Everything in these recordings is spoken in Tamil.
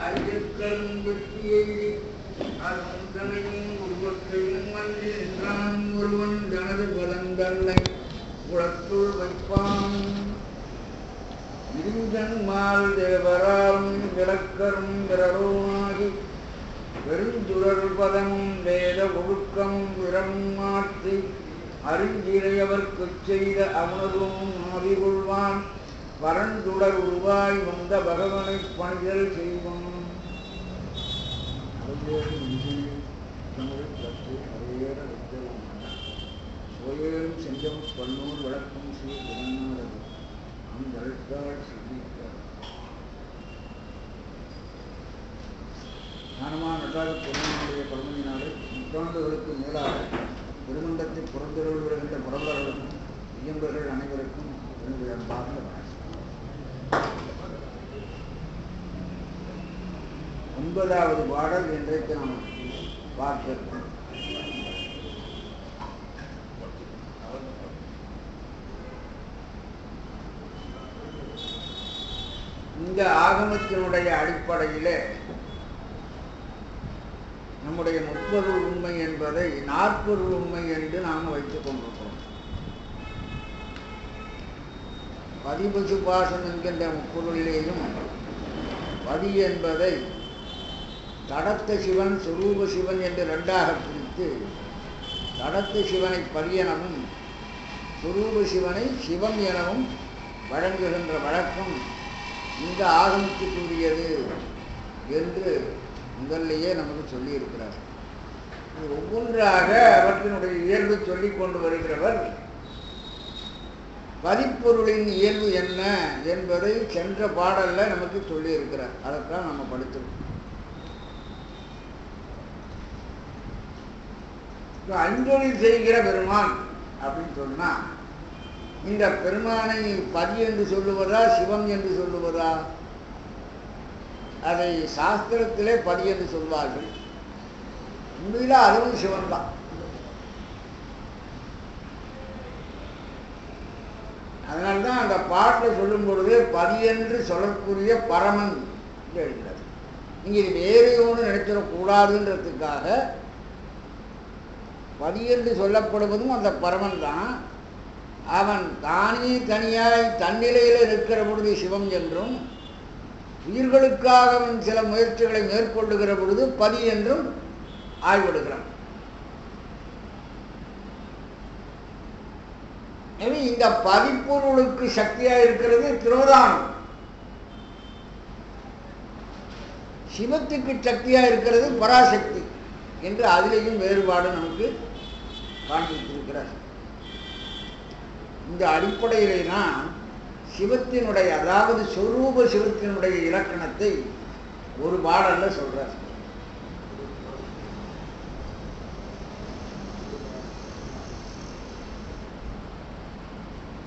ஐயக்கரும் வெற்றியை அருந்தனையும் உருவத்தையும் மன்றான் ஒருவன் தனது பலந்தன்னை குளத்துள் வைப்பான் இருந்தன்மால் தேவராலும் விளக்கரும் விரலுமாகி பெருந்துரல் பதமும் வேத ஒழுக்கமும் விரலும் மாற்றி அறிஞ்சிறையவர்க்குச் செய்த அமுதமும் ஆவி கொள்வான் பரந்துடர் உருவாய் வந்த பகவனை பணிதல் செய்வோம். ஓயேறும் செஞ்சம் பன்னூர் வழக்கம் சீர்நாடு அந்தழ்த்தாள் சிந்தித்தார். ஞானமான நடராஜ பெருமானுடைய பரமனினாலே நூற்றாண்டுகளுக்கு மேலாக திருமண்டத்தில் புறந்தொழில் வருகின்ற புறவர்களுக்கும் இயம்பர்கள் அனைவருக்கும் என்னுடைய அன்பார்ந்த வணக்கம். 9வது பாடல் இன்றைக்கு நாம் பார்க்கிறோம். இந்த ஆகமத்தினுடைய அடிப்படையிலே நம்முடைய 30 உண்மை என்பதை 40 உண்மை என்று நாம் வைத்துக் கொண்டிருக்கிறோம். பதிபசுபாசம் என்கின்ற முப்பொருளிலேயும் பதி என்பதை தடத்த சிவன் சுரூப சிவன் என்று 2ஆக பிரித்து தடத்த சிவனை பதி எனவும் சுரூப சிவனை சிவம் எனவும் வழங்குகின்ற வழக்கம் இந்த ஆகமத்துக்குரியது என்று முதல்லையே நமக்கு சொல்லியிருக்கிறார். ஒவ்வொன்றாக அவற்றினுடைய இயல்பு சொல்லிக் கொண்டு வருகிறவர் பதிப்பொருளின் இயல்பு என்ன என்பதை சென்ற பாடல்ல நமக்கு சொல்லியிருக்கிறார். அதைத்தான் நம்ம படித்திருக்கோம். அஞ்சொழில் செய்கிற பெருமான் அப்படின்னு சொன்னா இந்த பெருமானை பதி என்று சொல்லுவதா சிவம் என்று சொல்லுவதா? அதை சாஸ்திரத்திலே பதி என்று சொல்வார்கள். உண்மையில அதுவும் சிவன் தான். அதனால்தான் அந்த பாட்டில் சொல்லும் பொழுது பதி என்று சொல்லக்கூடிய பரமன் என்று எழுதுகிறார். நீங்க இது வேறு ஒன்று நினைச்சிடக்கூடாதுன்றதுக்காக பதி என்று சொல்லப்படுவதும் அந்த பரமன் தான். அவன் தானே தனியாய் தன்னிலையில் இருக்கிற பொழுது சிவம் என்றும், உயிர்களுக்காக அவன் சில முயற்சிகளை மேற்கொள்ளுகிற பொழுது பதி என்றும் ஆய்விடுகிறான். எனவே இந்த பதிப்பொருளுக்கு சக்தியாக இருக்கிறது திரோதானம், சிவத்துக்கு சக்தியாக இருக்கிறது பராசக்தி என்று அதிலேயும் வேறுபாடு நமக்கு காண்பித்திருக்கிறார். இந்த அடிப்படையிலே தான் சிவத்தினுடைய அதாவது சொரூப சிவத்தினுடைய இலக்கணத்தை ஒரு பாடல்ல சொல்றார்.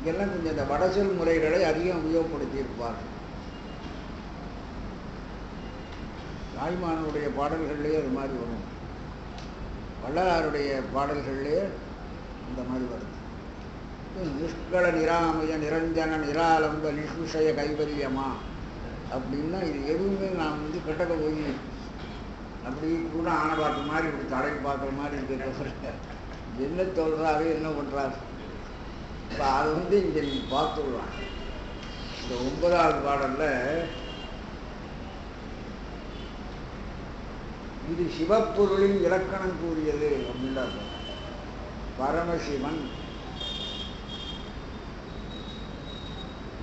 இதெல்லாம் கொஞ்சம் இந்த வடசொல் முறைகளை அதிகம் உபயோகப்படுத்தி இருப்பார். தாய்மானுடைய பாடல்கள்லேயே அது மாதிரி வரும், வள்ளலாருடைய பாடல்கள்லேயே இந்த மாதிரி வருது. நிஷ்கள நிராமய நிரஞ்சன நிராலம்ப நிஷ்விஷய கைவல்யமா அப்படின்னா இது எதுவுமே நான் கட்டக்க போய் அப்படி கூட ஆனபாட்டு மாதிரி இப்படி தடை பார்க்குற மாதிரி இருக்க என்ன சொல்றாரு என்ன பண்றாரு. இப்போ அது இங்கே நீ பார்த்துடலாம். இந்த 9வது பாடல்ல இது சிவப்பொருளின் இலக்கணம் கூறியது அப்படின்னா பரமசிவன்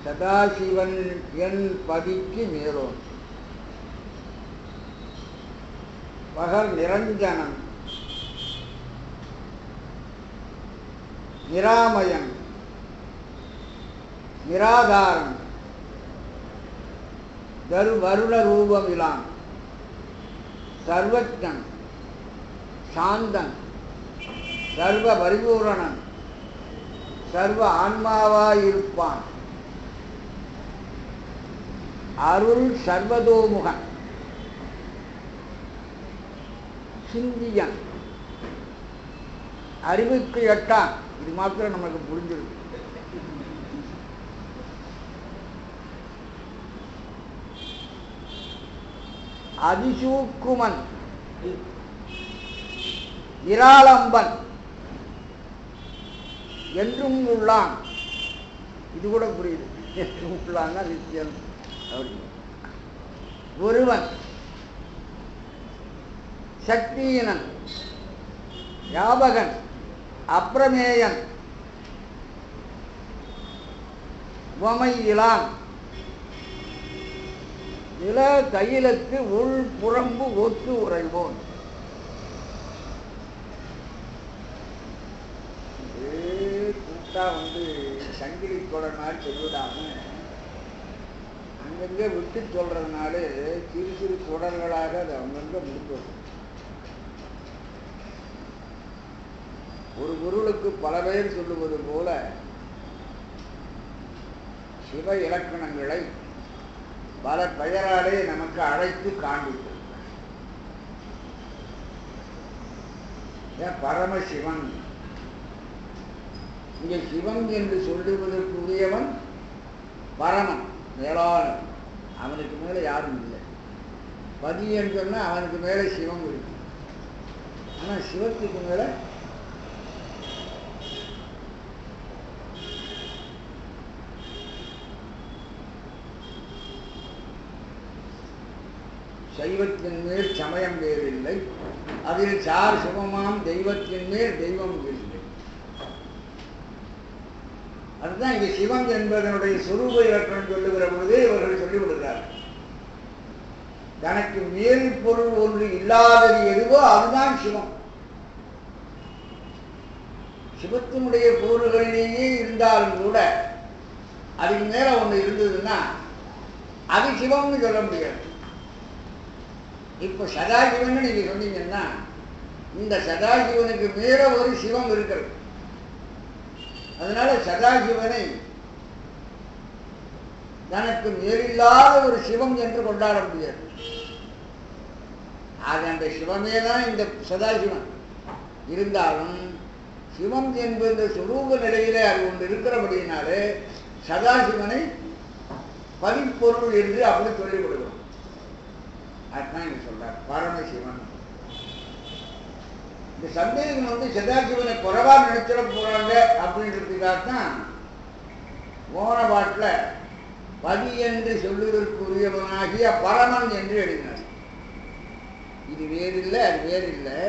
சதாசிவன் என் பதிக்கு மேலோன் பகல் நிரஞ்சனன் நிராமயன் நிராதாரன் வருண ரூபமிலான் சர்வஜன் சாந்தன் சர்வ பரிபூரணன் சர்வ ஆன்மாவாயிருப்பான் அருள் சர்வதோமுகன் சிந்தியன் அறிவுக்கு எட்டான். இது மாத்திரம் நமக்கு புரிஞ்சிருக்கு. அதிசூக்குமன் நிராலம்பன் என்றும் உள்ளான். இது கூட புரியுது. என்றும் உள்ளான்னா நித்தியம் அப்படி. ஒருவன் சக்தியினன் யாபகன் அப்பிரமேயன் உவமையிலான் நில தைலத்து உள் புறம்பு ஒத்து உறைவோன். கூட்டா சங்கிலி தொடர் மாதிரி சொல்லிவிடாம அங்கங்கே விட்டு சொல்றதுனால சிறு சிறு தொடர்களாக அது அங்கங்க முடிக்கும். ஒரு பொருளுக்கு பல பெயர் சொல்லுவது போல சிவ இலக்கணங்களை பல பெயராலே நமக்கு அழைத்து காண்பிக்கும். பரமசிவன், இங்கே சிவன் என்று சொல்லுவதற்குரியவன் பரமன், மேலாளன். அவனுக்கு மேலே யாரும் இல்லை. பதி என்று சொன்னால் அவனுக்கு மேலே சிவம் இருக்கு. ஆனால் சிவத்துக்கு மேலே சைவத்தின் மேல் சமயம் வேறில்லை, அதில் சார் சிவமாம் தெய்வத்தின் மேல் தெய்வம் இல்லை. அதுதான் இங்கே சிவம் என்பதனுடைய சுரூப இலக்கணம் சொல்லுகிற பொழுதே இவர்கள் சொல்லிவிடுகிறார்கள். தனக்கு மேல் பொருள் ஒன்று இல்லாதது எதுவோ அதுதான் சிவம். சிவத்தினுடைய பொருள்களிலேயே இருந்தாலும் கூட அதுக்கு மேல ஒன்று இருந்ததுன்னா அது சிவம்னு சொல்ல முடியாது. இப்ப சதாசிவன் நீங்க சொன்னீங்கன்னா இந்த சதாசிவனுக்கு மேல ஒரு சிவம் இருக்கிறது. அதனால சதாசிவனை தனக்கு மேலில்லாத ஒரு சிவம் என்று கொண்டாட முடியாது. அது அந்த சிவமே தான் இந்த சதாசிவன். இருந்தாலும் சிவம் என்பது சுரூப நிலையிலே அது ஒன்று இருக்கிறபடியினாலே சதாசிவனை பதிப்பொருள் என்று அப்படி சொல்லிவிடுகிறோம். அதுதான் இங்க சொல்றார் பரமசிவன். இந்த சந்தேகம் சதாசிவனை குறைவா நினைச்சிட போறாங்க அப்படின்றதுக்காகத்தான் போன பாட்டில் பதி என்று சொல்லுவதற்குரியவனாகிய பரமன் என்று எழுதினார். இது வேறில்லை, அது வேறில்லை.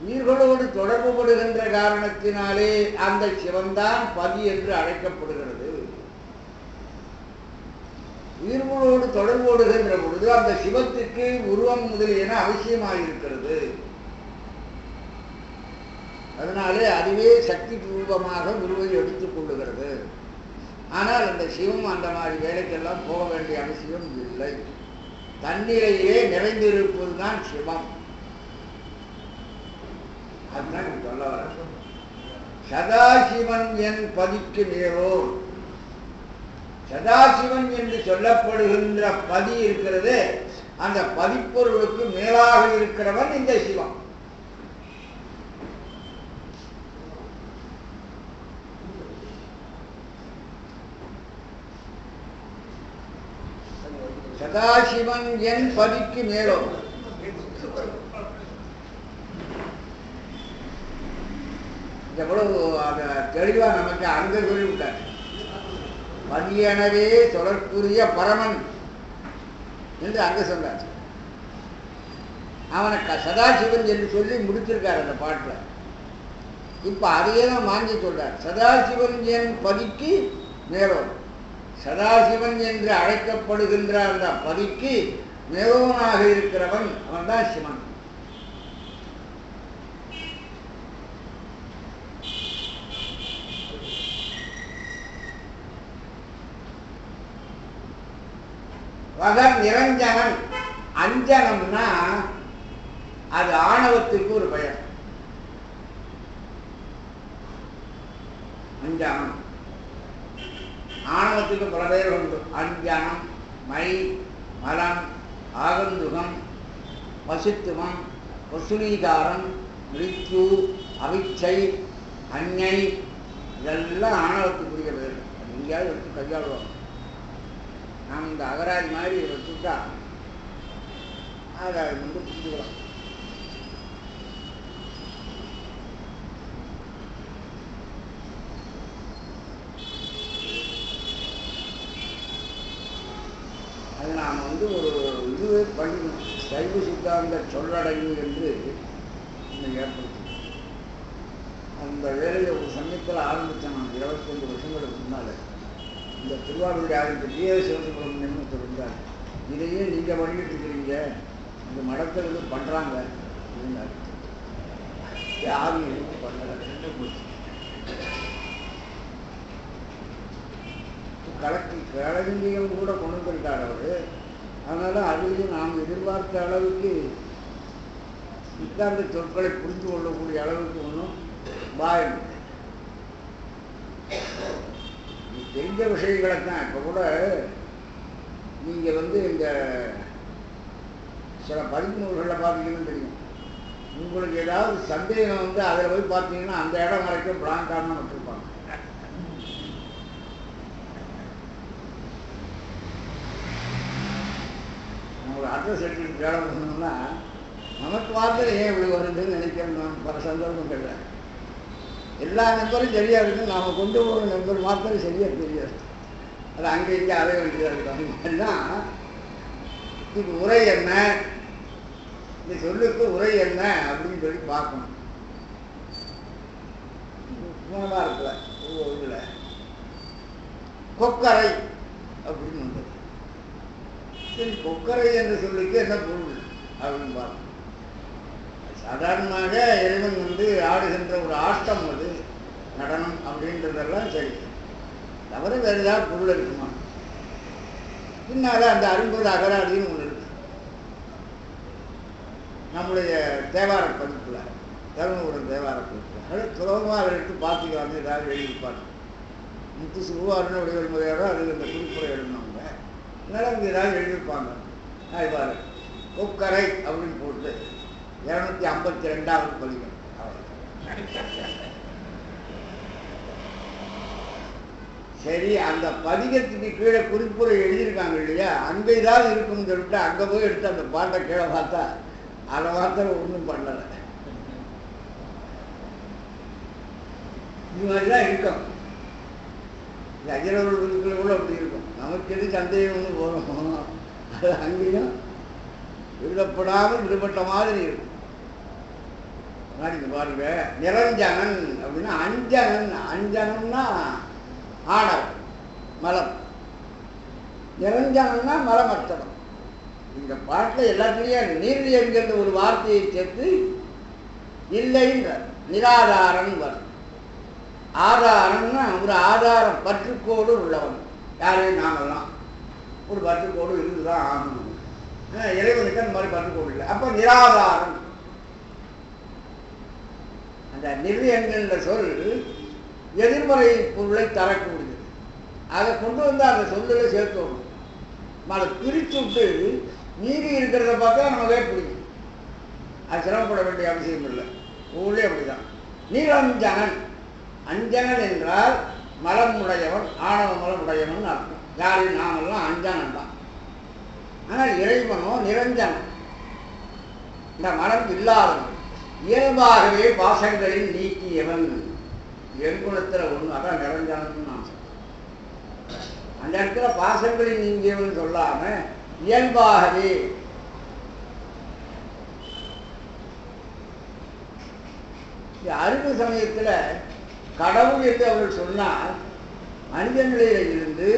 உயிர்களோடு தொடர்பு படுகின்ற காரணத்தினாலே அந்த சிவன்தான் பதி என்று அழைக்கப்படுகிறது. உயிர்களோடு தொடர்பு படுகின்ற பொழுது அந்த சிவத்துக்கு உருவம் முதலியன அவசியமாயிருக்கிறது. அதனாலே அதுவே சக்தி பூர்வமாக உருவை எடுத்துக் கொள்ளுகிறது. ஆனால் அந்த சிவம் அந்த மாதிரி வேலைக்கெல்லாம் போக வேண்டிய அவசியம் இல்லை. தன்னிலையிலே நிறைந்திருப்பதுதான் சிவம். அதுதான் சொல்ல வர சதாசிவன் என் பதிக்கு நேரோர். சதாசிவன் என்று சொல்லப்படுகின்ற பதி இருக்கிறது, அந்த பதிப்பொருளுக்கு மேலாக இருக்கிறவன் இந்த சிவம். சதாசிவன் என் பதிக்கு மேலோ எவ்வளவு தெளிவா நமக்கு அங்க சொல்லிவிட்டார். பதியனவே தொடர்புரிய பரமன் என்று அங்க சொன்னார். அவனை சதாசிவன் என்று சொல்லி முடிச்சிருக்கார் அந்த பாட்டுல. இப்ப அதையே தான் வாங்கி சொல்றார். சதாசிவன் என் பதிக்கு மேலோ, சதாசிவன் என்று அழைக்கப்படுகின்ற அந்த பதிக்கு மேலோனாக இருக்கிறவன் அவன் தான் சிவன். வகர் நிரஞ்சனன். அஞ்சனம்னா அது ஆணவத்திற்கு ஒரு பெயர். அஞ்சனம் ஆணவத்துக்கு பல பெயர் உண்டு. அஞ்சனம், மை, மலம், ஆகந்துகம், வசித்துவம், வசூலீகாரம், மிருத்யு, அவிச்சை, அஞ்ஞை, இதெல்லாம் ஆணவத்துக்குரிய பெயர். அது எங்கேயாவது எடுத்து கையாளுவாங்க. நாம் இந்த அகராதி மாதிரி வச்சுட்டா அதை வந்து புரிஞ்சுக்கலாம். அது நாம் வந்து ஒரு இதுவே பண்ணிக்கணும். சைவ சித்தாந்த சொல்லடங்கு என்று இன்னைக்கு ஏற்படுத்தணும். அந்த வேலையை ஒரு சமயத்தில் ஆரம்பித்தேன் நான் 25 வருஷங்களுக்கு முன்னால். இந்த திருவாரூர் ஆதித்த டிஎஸ் சிவசுப்ரமணியம்னு இருந்தார். இதையே நீங்கள் பண்ணிட்டு இருக்கிறீங்க, இந்த மடத்தில் இது பண்ணுறாங்க அப்படின்னாரு. யாரும் எதுவும் பண்ணலை, போச்சு. கலங்கியம் கூட கொண்டு வந்திருக்கார் அவர். அதனால அதுலேயும் நாம் எதிர்பார்த்த அளவுக்கு சித்தாந்த சொற்களை புரிந்து கொள்ளக்கூடிய அளவுக்கு ஒன்றும் பாயம் தெரிஞ்ச விஷயங்களை தான். இப்போ கூட நீங்கள் வந்து இந்த சில பதிப்பு நூல்களில் பார்த்தீங்கன்னு தெரியும், உங்களுக்கு ஏதாவது சந்தேகம் வந்து அதில் போய் பார்த்தீங்கன்னா அந்த இடம் வரைக்கும் பிளாங்கான விட்டுருப்பாங்க. நம்மளோட அட்ரஸ் எடுத்துட்டு வேலை பண்ணணும்னா நமக்கு வார்த்தை ஏன் இப்படி வருதுன்னு நினைக்கணும். பல சந்தர்ப்பங்கள்ல எல்லா நம்பரும் சரியா இருக்கு, நாம கொண்டு போகிற நம்பர் மாத்திரம் சரியா தெரியாது. அது அங்கே இங்கே அடைய வேண்டியதாக இருக்காங்கன்னா இது உரை என்ன, இந்த சொல்லுக்கு உரை என்ன அப்படின்னு சொல்லி பார்க்கணும். முக்கியமாக இருக்கல இதில் கொக்கரை அப்படின்னு வந்தது. சரி, கொக்கரை என்று சொல்லிக்கு என்ன பொருள் அப்படின்னு பார்க்கணும். சாதாரணமாக இறைவன் வந்து ஆடுகின்ற ஒரு ஆட்டம், அது நடனம் அப்படின்றதெல்லாம் சரி, தவிர வேறு ஏதாவது பொருள் இருக்குமா? பின்னால் அந்த அரும்பது அகராதின்னு ஒன்று இருக்கு நம்முடைய தேவார பதிப்பில், தருமபுரம் தேவார பதிப்பில். அது துரோகமாக எடுத்து பார்த்துக்கலாம், ஏதாவது எழுதிப்பாங்க. முத்து சுருவாருன்னு வடிவல் முறையோட அது இந்த குறிப்புரை எழுதினவங்க. அதனால் அவங்க ஏதாவது எழுதியிருப்பாங்க. பாரு கொக்கரை அப்படின்னு போட்டு 252வது பதிகம். சரி, அந்த பதிகத்துக்கு கீழே குறிப்புரை எழுதியிருக்காங்க இல்லையா, அங்கே ஏதாவது இருக்குன்னு சொல்லிட்டு அங்கே போய் எடுத்து அந்த பாட்டை கீழே பார்த்தா அதை மாத்திரம் ஒன்றும் பண்ணலை. இது மாதிரிதான் இருக்கும். அஜரவர்கள் குறிப்புல கூட அப்படி இருக்கும். நமக்கு எது சந்தேகம்னு போகிறோம், அது அங்கேயும் விடுதப்படாமல் விடுபட்ட மாதிரி இருக்கும். பாருங்க, நிரஞ்சனன் அப்படின்னா அஞ்சனன். அஞ்சனம்னா ஆடவன், மலம். நிரஞ்சனன்னா மலமற்றவன். இந்த பாட்டில் எல்லாத்துலேயும் நீர் என்கின்ற ஒரு வார்த்தையை சேர்த்து இல்லைன்ற நிராதாரன் வரும். ஆதாரம்னா ஒரு ஆதாரம், பற்றுக்கோடு உள்ளவன். யாரையும் நாமெல்லாம் ஒரு பற்றுக்கோடு இருந்துதான் ஆகணும். இறைவனுக்கு அந்த மாதிரி பற்றுக்கோடு இல்லை. அப்போ நிராதாரம். அந்த நிர் என்கின்ற சொல் எதிர்மறை பொருளை தரக்கூடியது. அதை கொண்டு வந்து அந்த சொல்லில் சேர்த்தோம். அதை பிரித்து விட்டு மீறி இருக்கிறத பார்த்தா நமக்கே பிடிக்கும். அது சிரமப்பட வேண்டிய அவசியம் இல்லை. ஊழே அப்படிதான். நீரஞ்சனன். அஞ்சனன் என்றால் மலம் உடையவன், ஆணவ மலம் உடையவன் அர்த்தம். யாரையும் நாமெல்லாம் அஞ்சனன் தான். ஆனால் இறைவனோ நிரஞ்சனன், இந்த மலம் இல்லாதவன், இயல்பாகவே பாசங்களில் நீக்கியவன். எண்குணத்தில் ஒன்று, அதான் நிரஞ்சனன் நான் சொல்றேன். அந்த இடத்துல பாசங்களில் நீங்கியவன் சொல்லாம இயல்பாகவே. அறிவு சமயத்தில் கடவுள் என்று அவர்கள் சொன்னால் மனித நிலையில இருந்து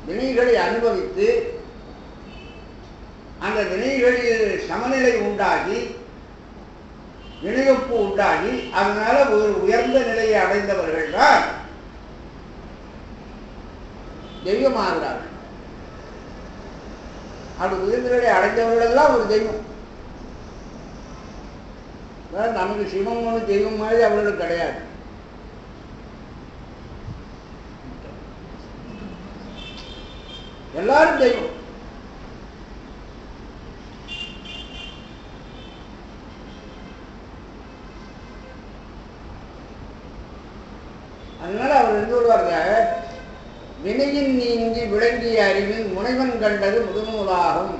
வினைகளை அனுபவித்து அந்த வினைகளில் சமநிலை உண்டாகி வினையொப்பு உண்டாகி அதனால ஒரு உயர்ந்த நிலையை அடைந்தவர்கள் தான் தெய்வமாகிறார்கள். அது உயர்ந்த நிலையை அடைந்தவர்கள் எல்லாம் ஒரு தெய்வம். நமக்கு சிவம் ஒன்று தெய்வம் மாதிரி அவர்களுக்கு கிடையாது. எல்லாரும் தெய்வம். அதனால அவர் என்ன சொல்வாங்க, வினையின் நீங்கி விளங்கிய அறிவின் முனைவன் கண்டது முதுநூலாகும்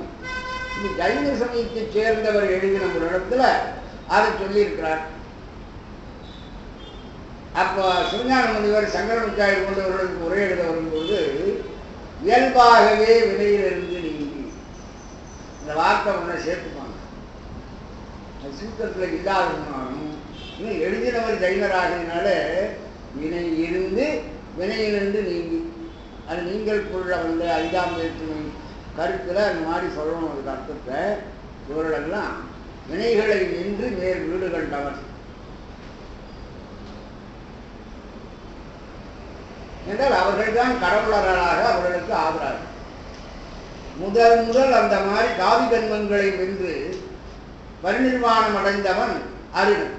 இது ஜைன சமயத்தைச் சேர்ந்தவர் எழுதின ஒரு இடத்துல அதை சொல்லியிருக்கிறார். அப்போ சிவஞான முனிவர் சங்கரனுக்காய் கொண்டவர்களுக்கு உரை எழுத வரும்போது இயல்பாகவே வினையிலிருந்து நீங்கி இந்த வார்த்தை ஒன்றை சேர்த்துப்பாங்க. அது சூத்திரத்தில் இல்லாததுனாலும் இன்னும் எழுதினவர் ஜைனராகினால வினையிலிருந்து நீங்கி அது நீங்கள் பொருளை வந்து 5ஆம் வேற்றுமை கருத்தில் அந்த மாதிரி சொல்லணும். அதுக்கு அர்த்தத்தை இவர்களெல்லாம் வினைகளை நின்று மேல் வீடு கண்டவர் என்றால் அவர்கள்தான் கடவுளராக அவர்களுக்கு ஆகிறார்கள். முதல் அந்த மாதிரி காவி கன்மங்களை வென்று பரிநிர்வாணம் அடைந்தவன் அருகன்.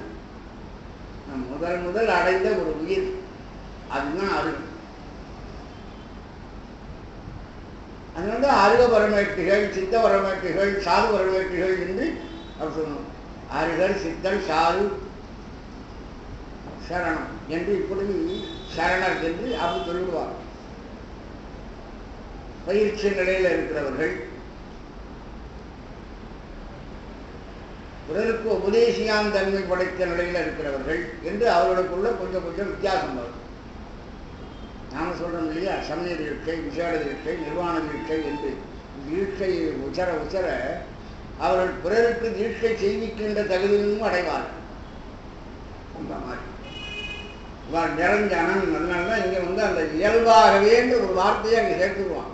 முதல் அடைந்த ஒரு உயிர் அதுதான் அருகன். அதனால அருக வரமேட்டுகள், சித்த வரமேட்டுகள், சாது வரமேட்டுகள் என்று அவர் சொன்னோம். அருகர், சித்தர், சாது, சரணம் என்று இப்படி சரணர் என்று அவர் சொல்லுவார். பயிற்சி நிலையில் இருக்கிறவர்கள், பிறருக்கு உபதேசியான் தன்மை படைத்த நிலையில் இருக்கிறவர்கள் என்று அவர்களுக்குள்ள கொஞ்சம் வித்தியாசம் வரும். நாம சொல்றோம் இல்லையா, சமய தீட்சை, விசேட தீட்சை, நிர்வாண தீட்சை என்று தீட்சை உச்சர அவர்கள் பிறருக்கு தீட்சை செய்விக்கின்ற தகுதியும் அடைவார்கள். அந்த மாதிரி நிரஞ்சனன். அதனால்தான் இங்க வந்து அந்த இயல்பாகவே ஒரு வார்த்தையை அங்கே சேர்த்துக்குவான்.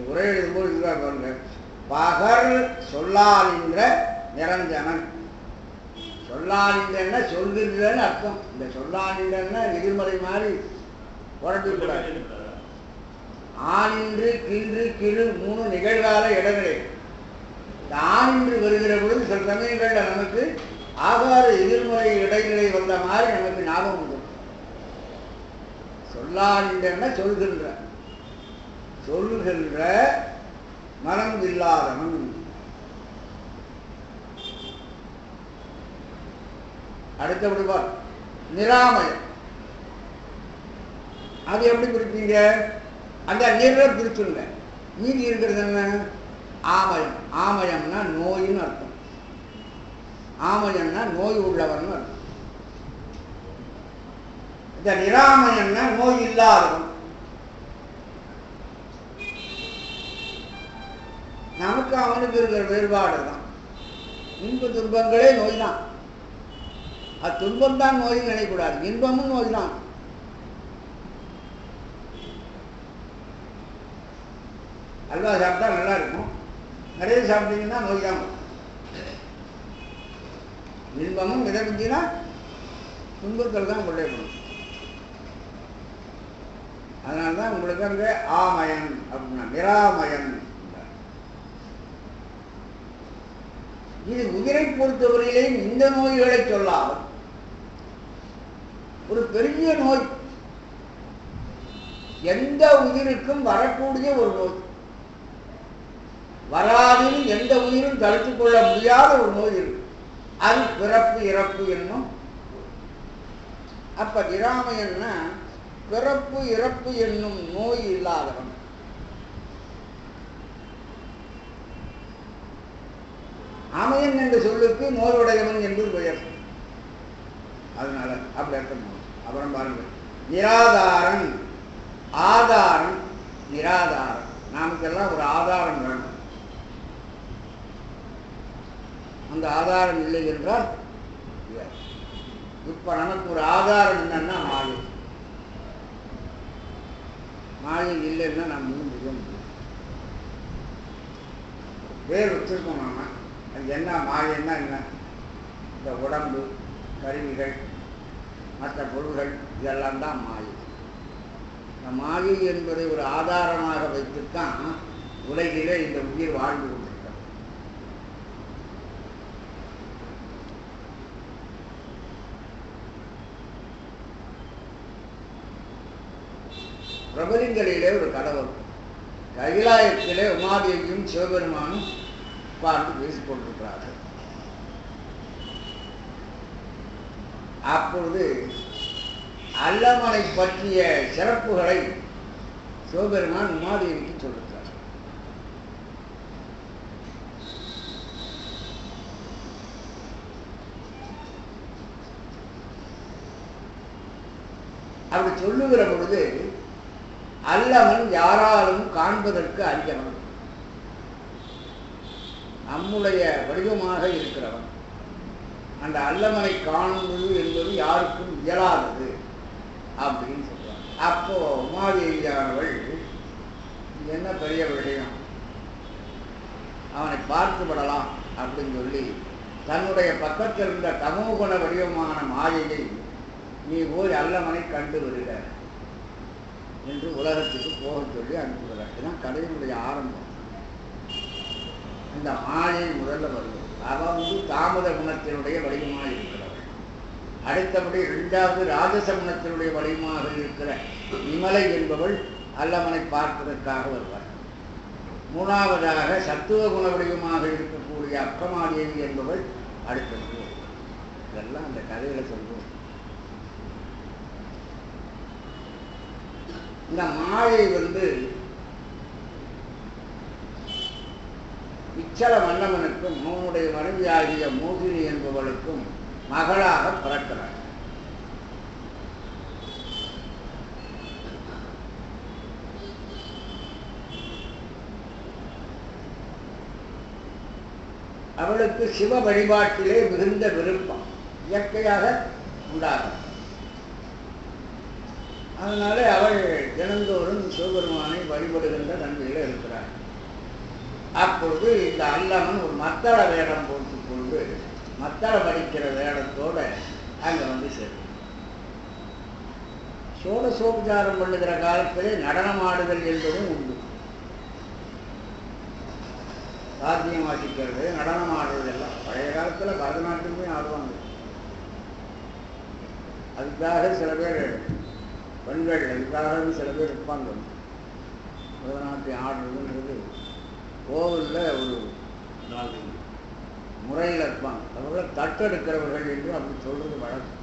உரை எழுதும்போது இதுவாக பாருங்க, பகர் சொல்லாலின்ற நிரஞ்சனன். சொல்லாலின்றன்னா சொல்கின்றன்னு அர்த்தம். இந்த சொல்லாலின்றன்னா எதிர்மறை மாதிரி உடம்புக்கூடாது. ஆனின்று கின்று கிழு 3 நிகழ்கால இடங்களே. இந்த ஆனின்று வருகிற பொழுது சில சமயங்கள்ல நமக்கு ஆகார எதிர்மறை இடைநிலை வந்த மாதிரி நமக்கு ஞாபகம் உண்டு. சொல்லாலின்றன்னா சொல்கின்ற மனம் இல்லாதவன். அடுத்தபடி பார், நிராமயம். அது எப்படி பிரிப்பீங்க? அந்த நிற பிரிச்சுங்க. மீதி இருக்கிறது என்ன? ஆமயம். ஆமயம்னா நோயின்னு அர்த்தம். ஆமயம்னா நோய் உள்ளவன் அர்த்தம். இந்த நிராமயம்னா நோய் இல்லாதவன். நமக்கு அவனுக்கு இருக்கிற வேறுபாடு தான். இன்ப துன்பங்களே நோய் தான். அது துன்பம் தான் நோய்னு நினைக்கூடாது, இன்பமும் நோய் தான். அல்வா சாப்பிட்டா நல்லா இருக்கும், நிறைய சாப்பிட்டீங்கன்னா நோய் தான். இன்பமும் மிதமிஞ்சினா துன்பத்தில் தான் கொள்ளைப்படும். அதனால்தான் உங்களுக்கு அங்கே ஆமயன் அப்படின்னா நிராமயன். இது உயிரை பொறுத்தவரையிலேயும் இந்த நோய்களை சொல்லாமல் ஒரு பெரிய நோய், எந்த உயிருக்கும் வரக்கூடிய ஒரு நோய், வராதில் எந்த உயிரும் தடுத்துக் கொள்ள முடியாத ஒரு நோய் இருக்கு. அது பிறப்பு இறப்பு என்னும். அப்ப நிராமயன்னா பிறப்பு இறப்பு என்னும் நோய் இல்லாதவன். அமையன் என்ற சொல்லுக்கு நோயுடையவன் என்று பெயர். அதனால அப்படி அர்த்தம். அப்புறம் பாருங்கள், நிராதாரன். ஆதாரம் நிராதாரம். நமக்கெல்லாம் ஒரு ஆதாரம் வேணும். அந்த ஆதாரம் இல்லை என்றால் இப்ப நமக்கு ஒரு ஆதாரம் என்னன்னா மாயை. மாயை இல்லைன்னா நம்ம முடியும். பேர் வச்சிருக்கோம் நாம. அது என்ன மாயன்னா என்ன? இந்த உடம்பு, கருவிகள், மற்ற பொருள்கள் இதெல்லாம் தான் மாயை. இந்த மாயை என்பதை ஒரு ஆதாரமாக வைத்துத்தான் உலகிலே இந்த உயிர் வாழ்ந்து கொண்டிருக்கிறது. பிரபலிங்களிலே ஒரு கதவு, கைலாயத்திலே உமாதேவியும் சிவபெருமானும் பார்த்து பேசிக் கொண்டிருக்கிறார்கள். அப்பொழுது அல்லமனை பற்றிய சிறப்புகளை சிவபெருமான் உமாதேவிக்கு சொல்லுகிறார். அப்படி சொல்லுகிற பொழுது அல்லவன் யாராலும் காண்பதற்கு அரியவன், நம்முடைய வடிவமாக இருக்கிறவன். அந்த அல்லவனை காண்பது என்பது யாருக்கும் இயலாதது அப்படின்னு சொல்றாங்க. அப்போ உமாதேவியானவள் என்ன பெரிய விஷயம், அவனை பார்த்து விடலாம் அப்படின்னு சொல்லி தன்னுடைய பக்கத்தில் இருந்த தமோகுண வடிவமான மாயையை நீ போய் அல்லவனை கண்டு வருக என்று உலகத்துக்கு போக சொல்லி அனுப்புகிறார். இதுதான் கதையினுடைய ஆரம்பம். இந்த மாயை முதல்ல வருவது. அவன் தாமத குணத்தினுடைய வடிவமாக இருக்கிறவள். அடுத்தபடி இரண்டாவது ராஜச குணத்தினுடைய வடிவமாக இருக்கிற விமலை என்பவள் அல்லவனை பார்ப்பதற்காக வருவார். மூணாவதாக சத்துவ குண வடிவமாக இருக்கக்கூடிய அக்கமாதேவி என்பவள் அடுத்தது. இதெல்லாம் அந்த கதையில சொல்லுவோம். இந்த மாயை இச்சல மன்னவனுக்கும் அவனுடைய மனைவியாகிய மோகினி என்பவளுக்கும் மகளாக பிறக்கிறார். அவளுக்கு சிவ வழிபாட்டிலே மிகுந்த விருப்பம் இயற்கையாக உண்டாகும். அதனால அவள் தினந்தோறும் சிவபெருமானை வழிபடுகின்ற தன்மையில் இருக்கிறார். அப்பொழுது இந்த அல்லவன் ஒரு மத்தள வேடம் போட்டுக்கொண்டு மத்தளம் படிக்கிற வேடத்தோட அங்கே சேரும். சோடசோபச்சாரம் பண்ணுகிற காலத்திலே நடனமாடுதல் என்பதும் உண்டு. வாத்தியம் வாசிக்கிறது, நடனம் ஆடுறது எல்லாம் பழைய காலத்தில் பரதநாட்டியமே ஆடுவாங்க. அதுக்காக சில பேர் பெண்கள் அதுக்காக சில பேர் இருப்பாங்க. பரதநாட்டியம் ஆடுறதுன்றது கோவிலில் ஒரு முறையில் இருப்பாங்க. அதோட தட்டெடுக்கிறவர்கள் என்று அப்படி சொல்றது வழக்கம்.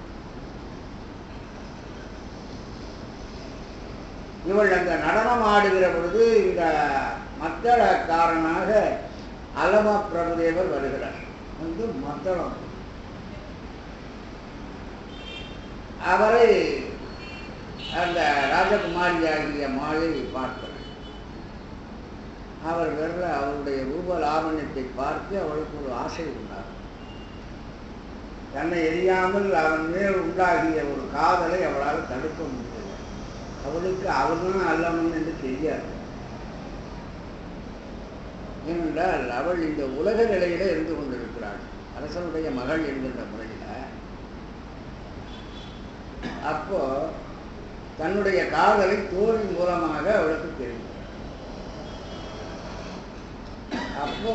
இவள் அந்த நடனம் ஆடுகிற பொழுது இந்த மத்தளக்காரனாக அலம பிரபுதேவர் வருகிறார். மத்தளம் அவரை அந்த ராஜகுமாரியாகிய மாயை பார்க்கிறார். அவர் வெறும் அவருடைய ரூப லாவண்யத்தை பார்த்து அவளுக்கு ஒரு ஆசை உண்டார். தன்னை எரியாமல் அவன் மேல் உண்டாகிய ஒரு காதலை அவளால் தடுக்க முடியவில்லை. அவளுக்கு அவர்தான் அல்லவன் என்று தெரியாது. ஏனென்றால் அவள் இந்த உலக நிலையில இருந்து கொண்டிருக்கிறாள், அரசனுடைய மகள் என்கின்ற முறையில. அப்போ தன்னுடைய காதலை தோழி மூலமாக அவளுக்கு தெரியும். அப்போ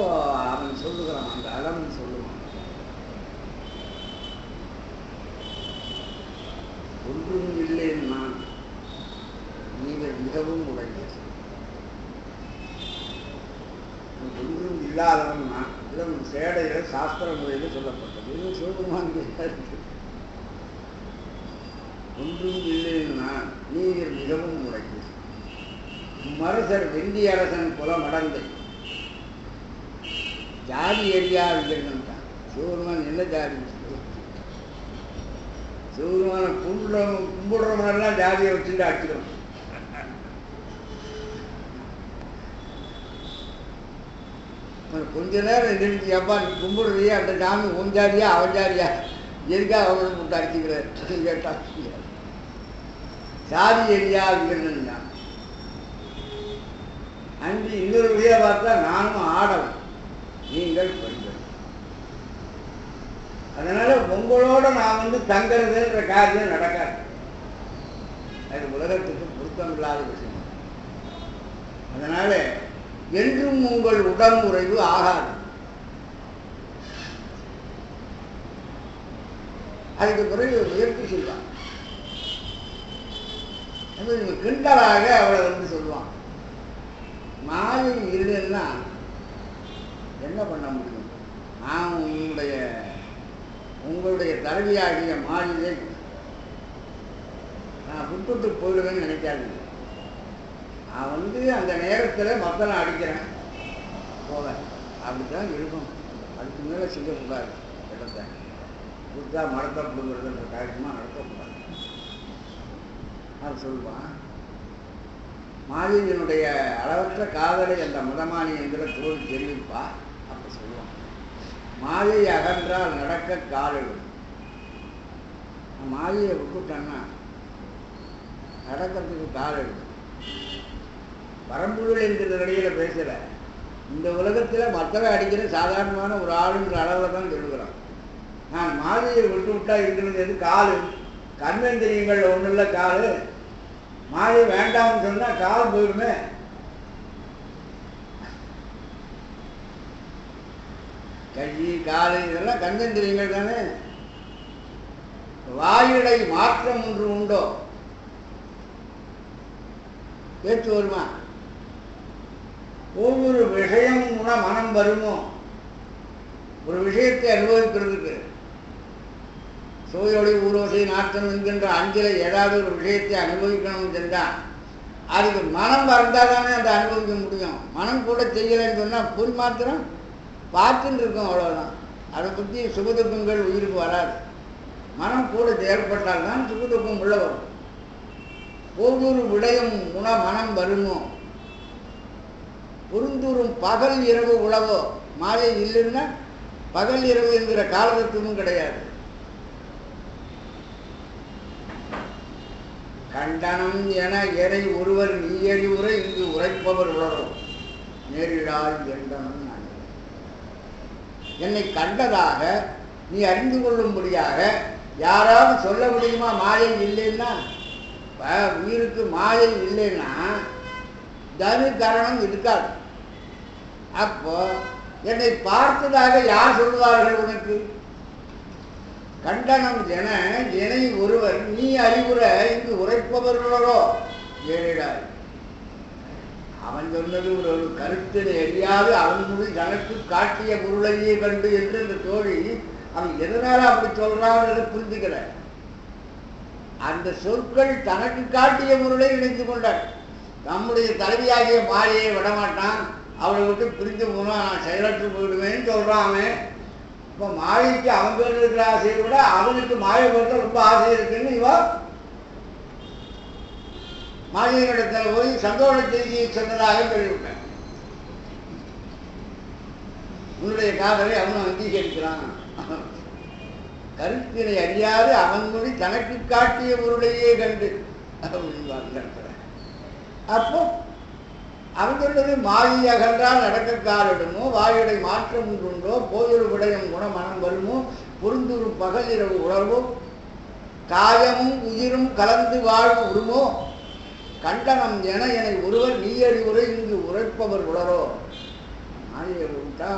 அவன் சொல்லுகிறான், அந்த அலவன் சொல்லுவான், ஒன்றும் இல்லைன்னு நான், நீங்கள் மிகவும் உடைந்தது. ஒன்றும் இல்லாதவன் நான். இதன் சேடையில சாஸ்திர முறையில் சொல்லப்பட்டது. இன்னும் சிவபெருமான் இருக்கு. ஒன்றும் இல்லைன்னு நான், நீங்கள் மிகவும் உடைந்தது. மருசர் வெந்தி அரசன் புல மடந்தை ஜாதி எரியாவில்லைன்னு. சிவபெருமான் என்ன ஜாதி? சிவபெருமான கும்பிடுறவனெல்லாம் ஜாதியை வச்சுட்டு அடிச்சிடும். கொஞ்ச நேரம் எந்திரிச்சு, அப்பா நீ கும்பிடுறியே அந்த சாமி உன் ஜாதியா அவன் ஜாதியா, எதுக்காக அவங்களுக்கு முட்டை அடிச்சுக்கிறேன் கேட்டா சாதி எரியாவில்லைன்னு. அஞ்சு இன்னொரு வழியா பார்த்தா நானும் ஆடவன், நீங்கள் பெண்கள். அதனால உங்களோட நான் தங்கிறதுன்ற காரியம் நடக்காது. அது உலகத்துக்கு பொருத்தமில்லாத விஷயம். அதனால என்றும் உங்கள் உடம்புறைவு ஆகாது. அதுக்கு பிறகு முயற்சி செய்வான். கிண்டலாக அவளை சொல்லுவான், மாயை இல்லைன்னா என்ன பண்ண முடியும்? நான் உங்களுடைய தலைவியாகிய மாயை நான் விட்டுட்டு போயிடுவேன்னு நினைக்காது. நான் அந்த நேரத்தில் மத்தளம் அடிக்கிறேன் போவேன், அப்படித்தான் இருக்கும். அதுக்கு மேலே செய்யக்கூடாது. இடத்த புத்தா மடத்தப்படுங்கிறதுன்ற காரியமாக நடத்தக்கூடாது. அது சொல்லுவான். மாதவியினுடைய அளவற்ற காதலை அந்த முதமானி என்கிற தோல் தெரிவிப்பா. அப்ப சொல்லுவான், மாயை அகன்றால் நடக்க காலெழும். மாயை விட்டுட்டன்னா நடக்கிறதுக்கு காலெழும். பரம்பொருள் என்கிற நிலையில பேசல. இந்த உலகத்துல மற்றவை அடிக்கிற சாதாரணமான ஒரு ஆளுங்கிற அளவில் தான் சொல்லுகிறான். நான் மாதையை விட்டு விட்டா இருக்கிறது எது? காலு. கர்மேந்திரியங்கள் ஒன்றும் இல்லை காலு. மாயை வேண்டாம்னு சொன்னா கால் போயிடுமே. கை காலு இதெல்லாம் கர்மேந்திரியங்கள் தானே. வாயுடை மாற்றம் ஒன்று உண்டோ? பேச்சு வருமா? ஒவ்வொரு விஷயமும் கூட மனம் வருமோ? ஒரு விஷயத்தை அனுபவிக்கிறதுக்கு சோயோடி ஊரோசை நாட்டம் என்கின்ற அஞ்சில ஏதாவது ஒரு விஷயத்தை அனுபவிக்கணும்னு சென்றால் அதுக்கு மனம் வந்தால் தானே அந்த அனுபவிக்க முடியும். மனம் கூட செய்யலைன்னு சொன்னால் பொய் மாத்திரம் பார்த்துன்னு இருக்கும், அவ்வளோதான். அதை பற்றி சுகதுக்கங்கள் உயிருக்கு வராது. மனம் கூட செயல்பட்டால் தான் சுகதுக்கம் உள்ள வரும். ஒவ்வொரு விடயம் குண மனம் வருமோ? பொருந்தூரும் பகல் இரவு உழவோ? மாயை இல்லைன்னா பகல் இரவு என்கிற காலத்துவமும் கிடையாது. கண்டனம் என எரை ஒருவர் நீயறி உரை இங்கு உரைப்பவர் உளரோ நேரிடால் எண்டனம். என்னை கண்டதாக நீ அறிந்து கொள்ளும்படியாக யாராவது சொல்ல முடியுமா? மாயை இல்லைன்னா, உயிருக்கு மாயை இல்லைன்னா தனு கரணம் இருக்காது. அப்போ என்னை பார்த்ததாக யார் சொல்வார்கள் உனக்கு? கண்டனம் என எனை ஒருவர் நீ அறிவுற இங்கு உரைப்பவர்களோ ஏறிடாய். அவன் சொன்னது ஒரு கருத்தினை எரியாது அவன் மொழி தனக்கு காட்டிய பொருளையே கண்டு என்று இந்த தோழி அவன் எதனால அப்படி சொல்றான்னு புரிஞ்சுக்கிற. அந்த சொற்கள் தனக்கு காட்டிய பொருளை நினைத்து கொண்டார். நம்முடைய தலைவியாகிய மாயையை விடமாட்டான், அவளை விட்டு பிரிந்து போனா நான் செயலற்று போயிடுவேன்னு சொல்றான் அவன். இப்போ மாயைக்கு அவன் பேர் இருக்கிற ஆசையை விட அவனுக்கு மாயை பேர்ல ரொம்ப ஆசை இருக்குன்னு இவ மாயையிடத்துல போய் சந்தோஷ செய்தியை சொன்னதாக சொல்லிவிட்டேன். உன்னுடைய காதலை அவனும் அங்கீகரிக்கிறான். கருத்தினை அறியாது அவன் மொழி தனக்கு காட்டிய பொருளையே கண்டு அப்படின்னு. அப்போ அவன் சொல்றது மாயை அகன்றால் நடக்க காலிடுமோ, வாயுடை மாற்றம் உண்டுண்டோ, போயொரு விடயம் குண மனம் வருமோ, பொருந்தூரும் பகல் இரவு உணர்வோ, காயமும் உயிரும் கலந்து வாழ்வு உருமோ, கண்டனம் என என்னை ஒருவர் நீயறி உரை இங்கு உரைப்பவர் உளரோ. மாயை விட்டா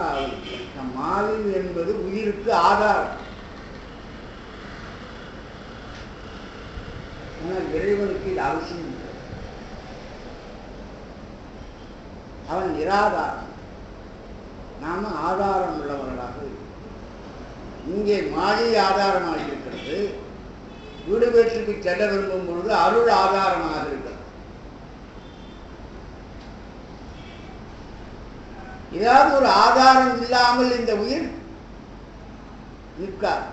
மாயை என்பது உயிருக்கு ஆதாரம். ஆனால் இறைவனுக்கு இது அவசியம் இல்லை. அவன் நிராதாரம், நாம ஆதாரம் உள்ளவர்களாக இருக்கிறோம். இங்கே மாயை ஆதாரமாக இருக்கிறது. வீடு வீட்டுக்கு செல்ல விரும்பும் பொழுது அருள் ஆதாரமாக இருக்கிறது. ஏதாவது ஒரு ஆதாரம் இல்லாமல் இந்த உயிர் நிற்காது.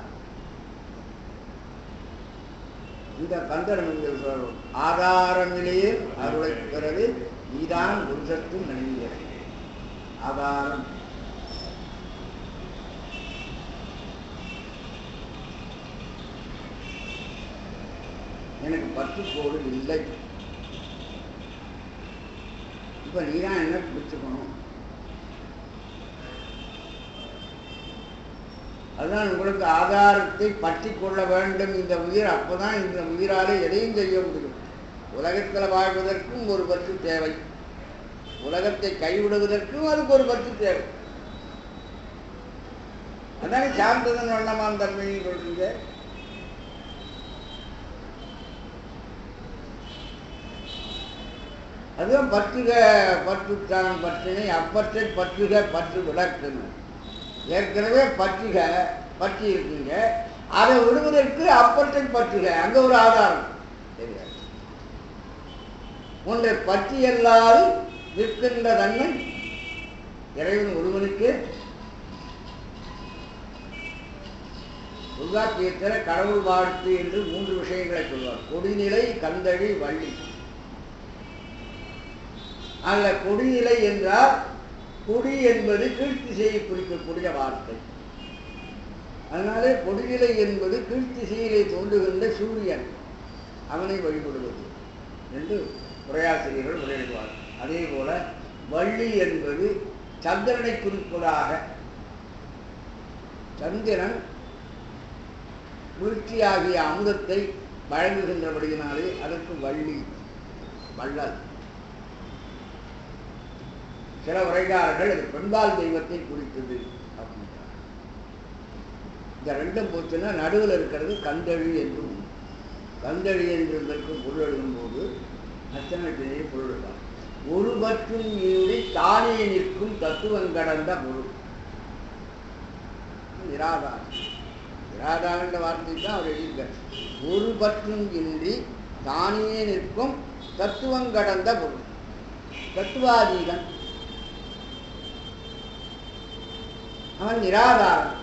இந்த கந்தரங்கள் சொல்றோம், ஆதாரமிலேயே அருளை பெறவே நீதான் ஒரு சத்து நன்கிறது. ஆதாரம் எனக்கு பற்றுக்கோடு இல்லை. இப்ப நீதான் என்ன பிடிச்சுக்கணும். அதுதான் உங்களுக்கு ஆதாரத்தை பற்றி கொள்ள வேண்டும் இந்த உயிர். அப்பதான் இந்த உயிராலே எதையும் செய்ய முடியும். உலகத்தில் வாழ்வதற்கும் ஒரு பற்று தேவை, உலகத்தை கைவிடுவதற்கும் அதுக்கு ஒரு பற்று தேவை. அதானே சார்ந்ததன் வண்ணமான தன்மையை சொல்றீங்க. அதுதான் பற்றுக பற்றுத்தான் பற்றினை அப்பற்றை பற்றுக பற்று விளக்குன்னு. ஏற்கனவே பற்றுக பற்றி இருக்குங்க, அதை விடுவதற்கு அப்பற்றை பற்றுக, அங்க ஒரு ஆதாரம் தெரியாது. ஒன்றை பற்றி எல்லாது நிற்கின்ற தன்மை இறைவன் ஒருவனுக்கு தொல்காப்பியத்தில் கடவுள் வாழ்த்து என்று 3 விஷயங்களை சொல்வார். கொடிநிலை, கந்தழி, வள்ளி. அதில் கொடிநிலை என்றால் கொடி என்பது கீழ்த்திசையை குறிக்கக்கூடிய வார்த்தை. அதனாலே கொடிநிலை என்பது கீழ்த்திசையிலே தோன்றுகின்ற சூரியன், அவனை வழிபடுவது என்று உரையாசிரியர்கள் உரையிடுவார். அதே போல வள்ளி என்பது சந்திரனை குறிப்பதாக, சந்திரன் குளிர்ச்சியாகிய அமுதத்தை வழங்குகின்றபடியினாலே அதற்கு வள்ளி, வள்ளல். சில உரையாளர்கள் அது பெண்பால் தெய்வத்தை குறித்தது அப்படின்றார். இந்த ரெண்டும் போச்சுன்னா நடுவில் இருக்கிறது கந்தழி என்றும். கந்தழி என்பதற்கு பொருள் எழுதும்போது நச்சனத்திலே பொருள் எழுதார். ஒரு பற்றும் ஈடு தானே நிற்கும் தத்துவம் கடந்த பொருள். நிராதாரம். நிராதாரன்ற வார்த்தை தான் அவர் எழுதியிருக்கார். ஒரு பற்றும் இன்றி தானே நிற்கும் தத்துவம் கடந்த பொருள். தத்துவாதீதன், அவன் நிராதாரன்.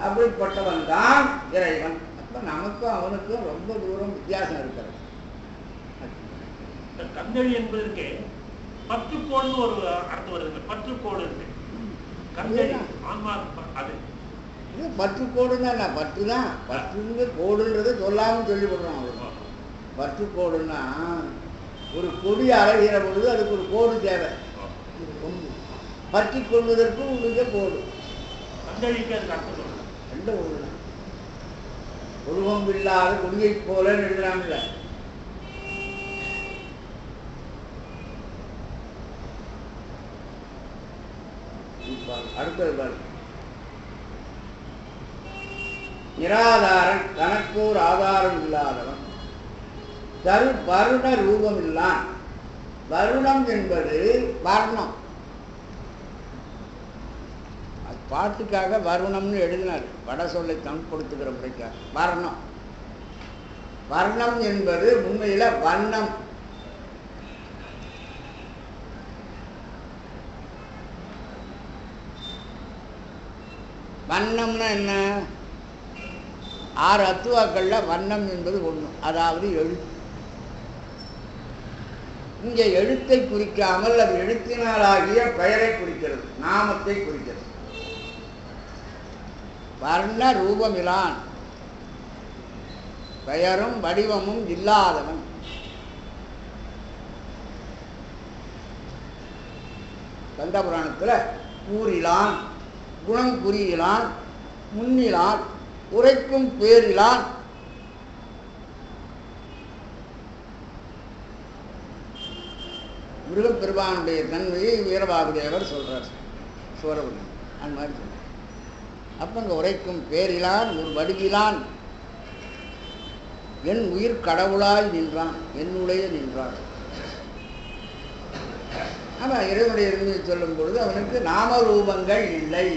அப்படிப்பட்டவன் தான் இறைவன். அப்ப நமக்கும் அவனுக்கும் ரொம்ப தூரம் வித்தியாசம் இருக்கிறது. கந்தழி என்பதற்கு பற்றுக்கோடுன்னு ஒரு அர்த்தம் வருது. பற்றுக்கோடு இருக்கு. கந்தழி ஆன்மா அது பற்றுக்கோடுன்னா என்ன? பற்று தான். பற்றுங்க கோடுன்றதை சொல்லாமல் சொல்லிவிடுறோம். அவ்வளோ பற்றுக்கோடுன்னா ஒரு கொடி அரைகிற பொழுது அதுக்கு ஒரு கோடு தேவை. பற்றி கொள்வதற்கு உங்களுக்கு கோடு. கந்தழிக்கு அதுக்கு அர்த்தம் சொல்லணும். ரெண்டு ஒன்று தான். உருவம் இல்லாத கொடியை போல எழுதுறாங்கல்ல. அடுத்தது பாரு. நிராதாரன், தனக்கோர் ஆதாரம் இல்லாதவன், தரு வருண ரூபம் இல்லான். வருணம் என்பது வர்ணம். அது பாட்டுக்காக வருணம்னு எழுதினார். வட சொல்லை தன்படுத்துகிற முறைக்காக வர்ணம். வர்ணம் என்பது உண்மையில வண்ணம். வண்ணம்னா என்ன? 6 அத்துவாக்கள்ல வண்ணம் என்பது ஒன்று, அதாவது எழுத்து. இங்கே எழுத்தை குறிக்காமல் அது எழுத்தினாலாகிய பெயரை குறிக்கிறது, நாமத்தை குறிக்கிறது. வர்ண ரூபமிலான், பெயரும் வடிவமும் இல்லாதவன். கந்த புராணத்தில் கூறிலான், குணம் குறியிலான், முன்னிலான், உரைக்கும் பேரிலான். முருகப்பெருமானுடைய தன்மையை வீரபாகுதேவர் சொல்றார் சோரபுரி. அந்த மாதிரி சொல்றார். அப்ப இங்க உரைக்கும் பேரிலான், ஒரு வடிவிலான், என் உயிர் கடவுளாய் நின்றான், என்னுடைய நின்றான். ஆனா இறைவனுடைய இருமையை சொல்லும் பொழுது அவனுக்கு நாமரூபங்கள் இல்லை.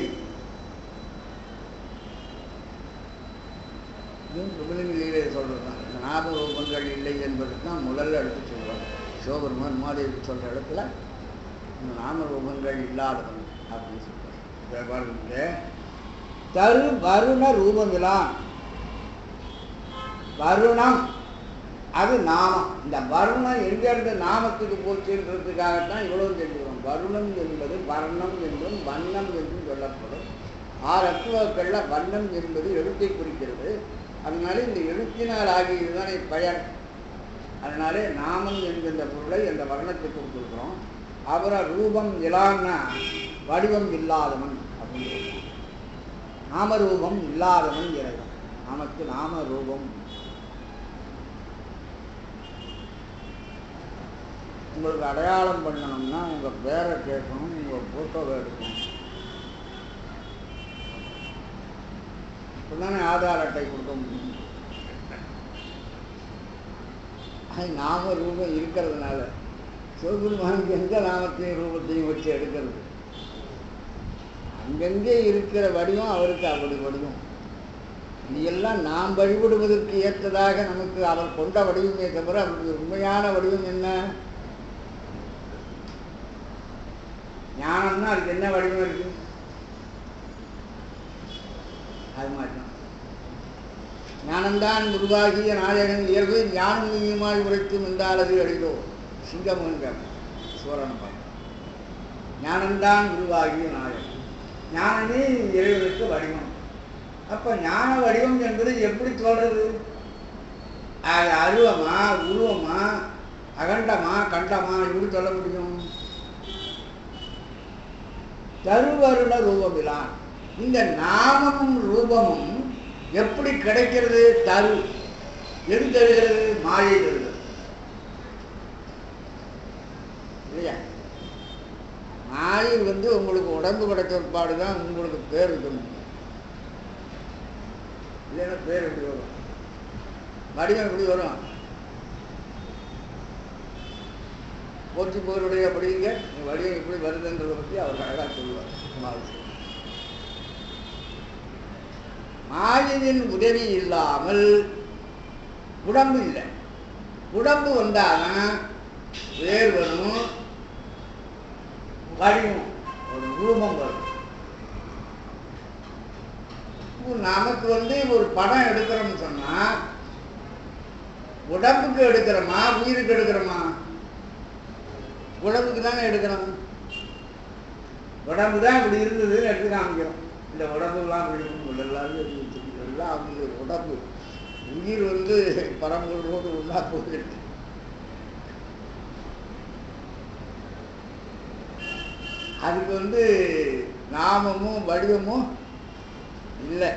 விலங்கிலே சொல்றதுதான் இந்த நாமரூபங்கள் இல்லை என்பதுக்கு தான் முதல்ல எடுத்து சொல்லுவாங்க. சிவபெருமான் மாதேவி சொல்ற இடத்துல இந்த நாமரூபங்கள் இல்லாதவன் அப்படின்னு சொல்றாங்க. தரு வருண ரூபமிலான். வருணம் அது நாமம். இந்த வருணம் எங்கிருந்து நாமத்துக்கு போச்சுன்றதுக்காகத்தான் இவ்வளவு தெரிஞ்சுக்கிறோம். வருணம் என்பது வர்ணம் என்றும் வண்ணம் என்றும் சொல்லப்படும். 6 அத்துவாக்கள்ல வண்ணம் என்பது எழுத்தை குறிக்கிறது. அதனால இந்த எழுத்தினால் ஆகியதுதான் பெயர். அதனாலே நாமம் என்கின்ற பொருளை அந்த வர்ணத்துக்கு கொடுத்துருக்கிறோம். அப்புறம் ரூபம் இலான்னா வடிவம் இல்லாதவன் அப்படின்னு சொல்றான். நாமரூபம் இல்லாதவன் இறைவன். நமக்கு நாம ரூபம். உங்களுக்கு அடையாளம் பண்ணணும்னா உங்கள் பேரை கேட்கணும், உங்கள் ஃபோட்டோவை எடுக்கணும். இப்போதானே ஆதார் அட்டை கொடுக்க முடியும். அது நாம ரூபம் இருக்கிறதுனால சிவபெருமானுக்கு எந்த நாமத்தையும் ரூபத்தையும் வச்சு எடுக்கிறது. அங்கங்கே இருக்கிற வடிவம் அவருக்கு அப்படி வடிவம். இது எல்லாம் நாம் வழிபடுவதற்கு ஏற்றதாக நமக்கு அவர் கொண்ட வடிவமே தவிர அவருக்கு உண்மையான வடிவம் என்ன? ஞானம்னா அதுக்கு என்ன வடிவம் இருக்கு? அது மாதிரி தான் ஞானந்தான் உருவாகிய நாயகன் இயல்பு ஞானம் நீயுமாய் உரைக்கும் என்றாலது அழிதோ சிங்கமுங்க சோழன் பார்க்க ஞானந்தான் உருவாகிய நாயகன் ஞானமே இறைவனுக்கு வடிவம். அப்போ ஞான வடிவம் என்பது எப்படி சொல்றது? அது அருவமா உருவமா அகண்டமா கண்டமா எப்படி சொல்ல முடியும்? தருவருண ரூபமிலான். இந்த நாமமும் ரூபமும் எப்படி கிடைக்கிறது? தரு எது தருகிறது? மாயை தருகிறது இல்லையா? மாயை உங்களுக்கு உடம்பு கிடைச்ச பாடுதான் உங்களுக்கு பேர் இருக்க முடியும். இல்லைன்னா பேர் எப்படி வரும்? வடிவம் எப்படி வரும்? போச்சு போருடைய அப்படிங்க வடிவம் எப்படி வருதுன்றதை பற்றி அவர் அழகாக சொல்லுவார். மாயையின் உதவி இல்லாமல் உடம்பு இல்லை. உடம்பு வந்தாதான் வேர் வரும், வடிவம் ஒரு ரூபம் வரும். நமக்கு ஒரு படம் எடுக்கிறோம்னு சொன்னா உடம்புக்கு எடுக்கிறோமா உயிருக்கு எடுக்கிறோமா? உடம்புக்கு தானே எடுக்கிறோம். உடம்பு தான் இப்படி இருந்ததுன்னு எடுத்து காமிக்கிறோம். இந்த உடம்புலாம் அப்படி எல்லாம் அவங்க உடம்பு. உயிர் பரம்பொருளோடு உள்ளா போயிருக்கு. அதுக்கு நாமமும் வடிவமும் இல்லை.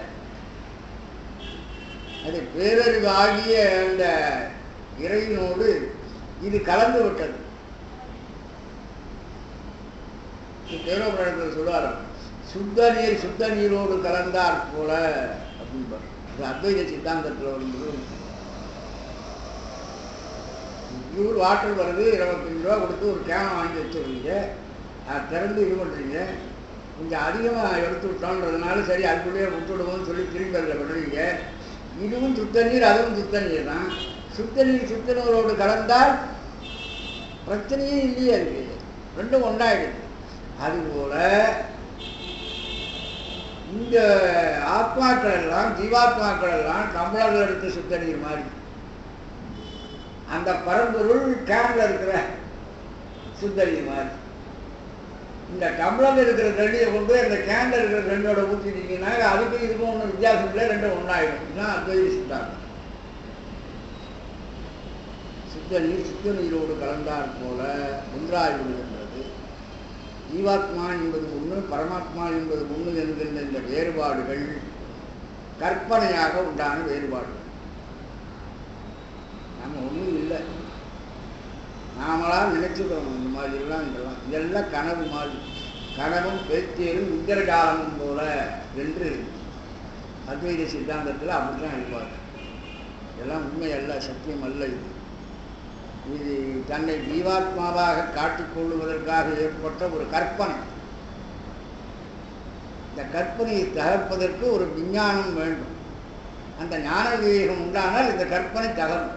அது பேரறிவாகிய அந்த இறைவனோடு இது கலந்து விட்டது. தேவபுராணத்தில் சொல்லுவார், சுத்த நீரோடு கலந்தார் போல அப்படின்பார். இது அத்வைத சித்தாந்தத்தில் வரும்போது பியூர் வாட்டர் வருது, 25 ரூபா கொடுத்து ஒரு கேன் வாங்கி வச்சுருவீங்க, அதை திறந்து இது பண்ணுறீங்க. கொஞ்சம் அதிகமாக எடுத்து விட்டோன்றதுனால சரி அதுக்குள்ளேயே விட்டுவிடுவோம்னு சொல்லி திரும்பி அதில் பண்ணுறீங்க. இதுவும் சுத்த நீர் அதுவும் சுத்த நீர் தான். சுத்த நீரோடு கலந்தால் பிரச்சனையே இல்லையே. அதுக்கு ரெண்டும் ஒன்றாயிடுது. அதுபோல இந்த ஆத்மாக்கள் எல்லாம் ஜீவாத்மாக்கள் எல்லாம் டம்ளர்கள் எடுத்து சுத்த நீர் மாதிரி. அந்த பரம்பொருள் கேன்ல இருக்கிற சுத்த நீர் மாதிரி. இந்த டம்ளர்ல இருக்கிற தண்ணியை கொண்டு அந்த கேன்ல இருக்கிற தண்ணியோட ஊற்றிட்டீங்கன்னா அதுக்கு இதுக்கும் ஒன்றும் வித்தியாசம் இல்லை, ரெண்டும் ஒன்றாயிடும். இதுதான் அத்வைத சித்தாந்தம். சுத்த நீரோடு கலந்தார் போல ஒன்றாகி விடுகின்றது. ஜீவாத்மா என்பது ஒன்று, பரமாத்மா என்பது ஒன்று என்கின்ற இந்த வேறுபாடுகள் கற்பனையாக உண்டான வேறுபாடுகள். நம்ம ஒன்றும் இல்லை, நாமளா நினைச்சுக்கிறோம். இந்த மாதிரிலாம் இதெல்லாம் கனவு மாதிரி. கனவும் பேச்சேரும் இந்திரஜாலமும் போல என்று அத்வைத சித்தாந்தத்தில் அப்படித்தான் இருப்பார். இதெல்லாம் உண்மை அல்ல, சத்தியம் அல்ல. இது தன்னை ஜீவாத்மாவாக காட்டிக்கொள்ளுவதற்காக ஏற்பட்ட ஒரு கற்பனை. இந்த கற்பனையை தகர்ப்பதற்கு ஒரு விஞ்ஞானம் வேண்டும். அந்த ஞான விவேகம் உண்டானால் இந்த கற்பனை தகரும்.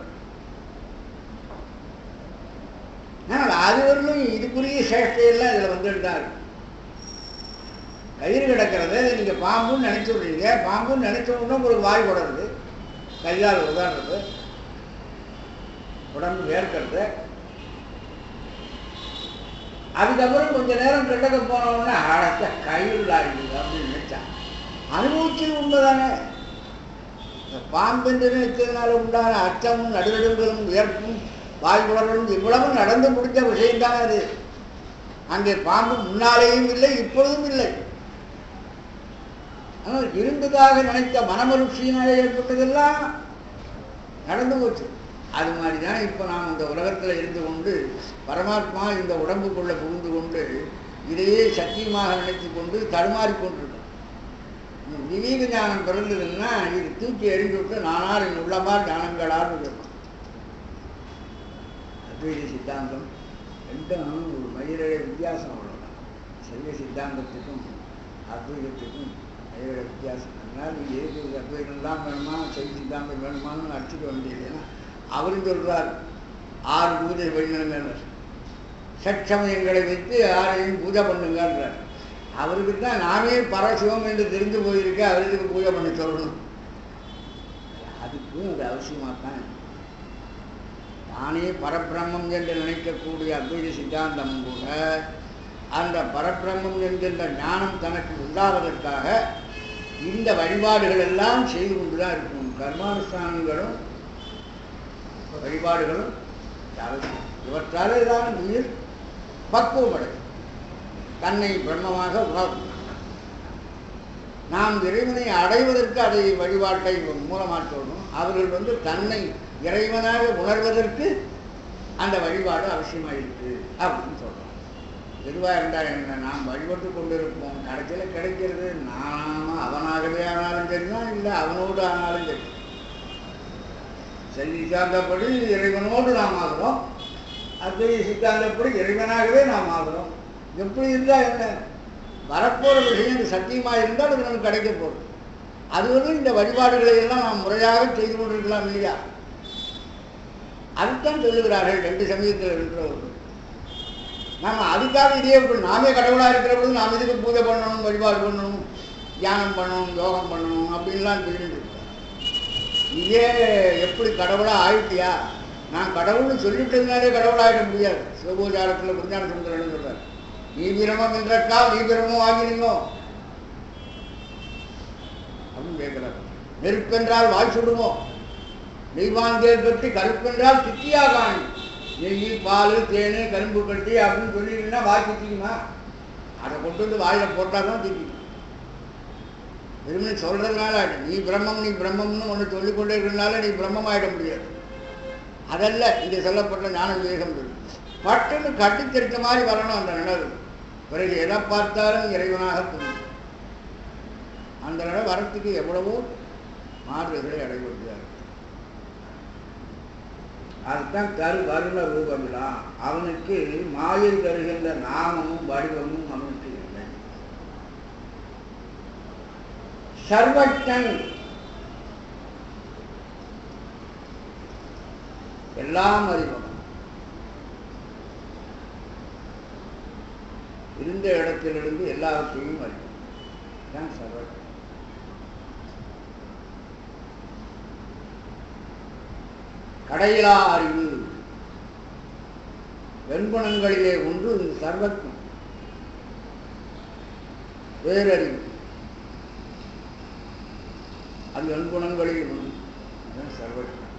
ஆனால் அதுவரையும் இதுக்குரிய சேஷ்டையெல்லாம் இதில் வந்துட்டாரு. கயிறு கிடக்கிறத நீங்கள் பாம்புன்னு நினைச்சு விடுறீங்க. பாம்புன்னு நினைச்ச உடனே உங்களுக்கு வாய் உடறது, கையால் உதாடுறது, உடம்பு வேர்க்கிறது. அதுக்கப்புறம் கொஞ்ச நேரம் கிட்டக்க போனோம்னா அழகா கயிறு ஆகிடுது அப்படின்னு நினைச்சான். அனுபவிச்சது உண்மைதானே. பாம்பென்று நினைச்சதுனால உண்டான அச்சமும் நடுநடுங்களும் வியர்ப்பும் வாய் உடலும் இவ்வளவும் நடந்து முடிஞ்ச விஷயம்தான் அது. அங்கே பாம்பு முன்னாலேயும் இல்லை, இப்பொழுதும் இல்லை. ஆனால் இருந்ததாக நினைத்த மனமருட்சியினாலே ஏற்பட்டதெல்லாம் நடந்து போச்சு. அது மாதிரி தான் இப்போ நாம் இந்த உலகத்தில் இருந்து கொண்டு பரமாத்மா இந்த உடம்புக்குள்ளே புகுந்து கொண்டு இதையே சத்தியமாக நினைத்து கொண்டு தடுமாறிக்கொண்டிருக்கோம். விவேக ஞானம் பிறந்ததுன்னா இது தூக்கி எறிந்து விட்டு நானார் என் உள்ளமார் ஞானங்களார் இருக்கணும். அத்வைத சித்தாந்தம் ரெண்டும் ஒரு மயிரழ வித்தியாசம் அவ்வளோதான். சைவ சித்தாந்தத்துக்கும் அத்வைதத்துக்கும் மயிரழ வித்தியாசம். அதனால் நீங்கள் எதுக்கு அத்வைதம் தான் வேணுமா சைவ சித்தாந்தம் வேணுமான்னு அடிச்சுக்க வேண்டியதுன்னா அவரும் சொல்றார் 6 பூஜை பண்ணுங்க, சட்சமயங்களை வைத்து 6ஐயும் பூஜை பண்ணுங்கன்றார். அவருக்கு தான் நாமே பரசிவம் என்று தெரிந்து போயிருக்கு, அவருக்கு பூஜை பண்ணி சொல்லணும். அதுக்கும் அது அவசியமாக தான். தானே பரபிரம்மம் என்று நினைக்கக்கூடிய அத்வைத சித்தாந்தம் கூட அந்த பரபிரம்மம் என்கின்ற ஞானம் தனக்கு உண்டாவதற்காக இந்த வழிபாடுகள் எல்லாம் செய்து கொண்டுதான் இருக்கும். கர்மானுஷ்டானங்களும் வழிபாடுகளும் அவசியம். இவற்றாலே தான் உயிர் பக்குவமடையும், தன்னை பிரம்மமாக உணரும். நாம் இறைவனை அடைவதற்கு அதை வழிபாட்டை மூலமாக சொல்லணும். அவர்கள் தன்னை இறைவனாக உணர்வதற்கு அந்த வழிபாடு அவசியமாக இருக்கு அப்படின்னு சொல்றோம். எதுவாக இருந்தால் என்ன, நாம் வழிபட்டு கொண்டிருப்போம், கடைசியில் கிடைக்கிறது நாம அவனாகவே ஆனாலும் சரிதான், இல்லை அவனோடு ஆனாலும் சரி. சரி, சித்தாந்தப்படி இறைவனோடு நாம் ஆகிறோம், அத்வைத சித்தாந்தப்படி இறைவனாகவே நாம் ஆகிறோம். எப்படி இருந்தால் என்ன, வரப்போகிற விஷயம் சத்தியமாக இருந்தால் அது நமக்கு கிடைக்க போகுது. அது இந்த வழிபாடுகளை எல்லாம் நாம் முறையாக செய்து கொண்டிருக்கலாம் இல்லையா? அதுதான் சொல்லுகிறார்கள் ரெண்டு சமயத்தில் இருக்கிறவர்கள். நாம் அதுக்காக இதே நாமே கடவுளாக இருக்கிற பொழுது நாம் இதுக்கு பூஜை பண்ணணும், வழிபாடு பண்ணணும், தியானம் பண்ணணும், யோகம் பண்ணணும் அப்படின்லாம் சொல்லிட்டு இருக்கோம். இதே எப்படி கடவுளாக ஆயிட்டியா? நான் கடவுள்னு சொல்லிட்டதுனாலே கடவுளாகிட முடியாது. சிவபூஜாரத்தில் குருஞான சுந்தரன் சொல்றார், நீ பிரமம் என்றக்கா நீ பிரமம் ஆகினீங்கோ அப்படின்னு கேட்கிறார். நெருப்பென்றால் வாய் சுடுவோம், நெய்வாந்தேல் கட்டி கருப்பென்றால் தித்தியாக காணி, நெய் பால் தேனு கரும்பு கட்டி அப்படின்னு சொல்லிட்டீங்கன்னா வாய் திட்டிக்குமா? அதை கொண்டு வாயில போட்டால் தான் திட்டிக்கும். வெறுமனே சொல்றதுனால நீ பிரம்மம்னு ஒன்று சொல்லிக்கொண்டே இருக்கிறதுனால நீ பிரம்மம் ஆகிட முடியாது. அதல்ல இங்கே சொல்லப்பட்ட ஞான விவேகம். பட்டுன்னு கட்டி தெரித்த மாதிரி வரணும் அந்த நினைவு. பிறகு எதை பார்த்தாலும் இறைவனாக புரியும். அந்த நிலை வரத்துக்கு எவ்வளவோ மாறுதல்களை அடைபடுகிறார். அதுதான் வருண ரூபங்களா. அவனுக்கு மாயில் தருகின்ற நாமமும் வடிவமும் அவனுக்கு இல்லை. சர்வஜன், எல்லாம் அறிவன், இருந்த இடத்திலிருந்து எல்லாவற்றையும் அறிவன் சர்வஜன். கடையிலா அறிவு, வெண்குணங்களிலே ஒன்று சர்வத்வம், பேரறிவு. அது வெண்குணங்களில் ஒன்று, சர்வத்வம்.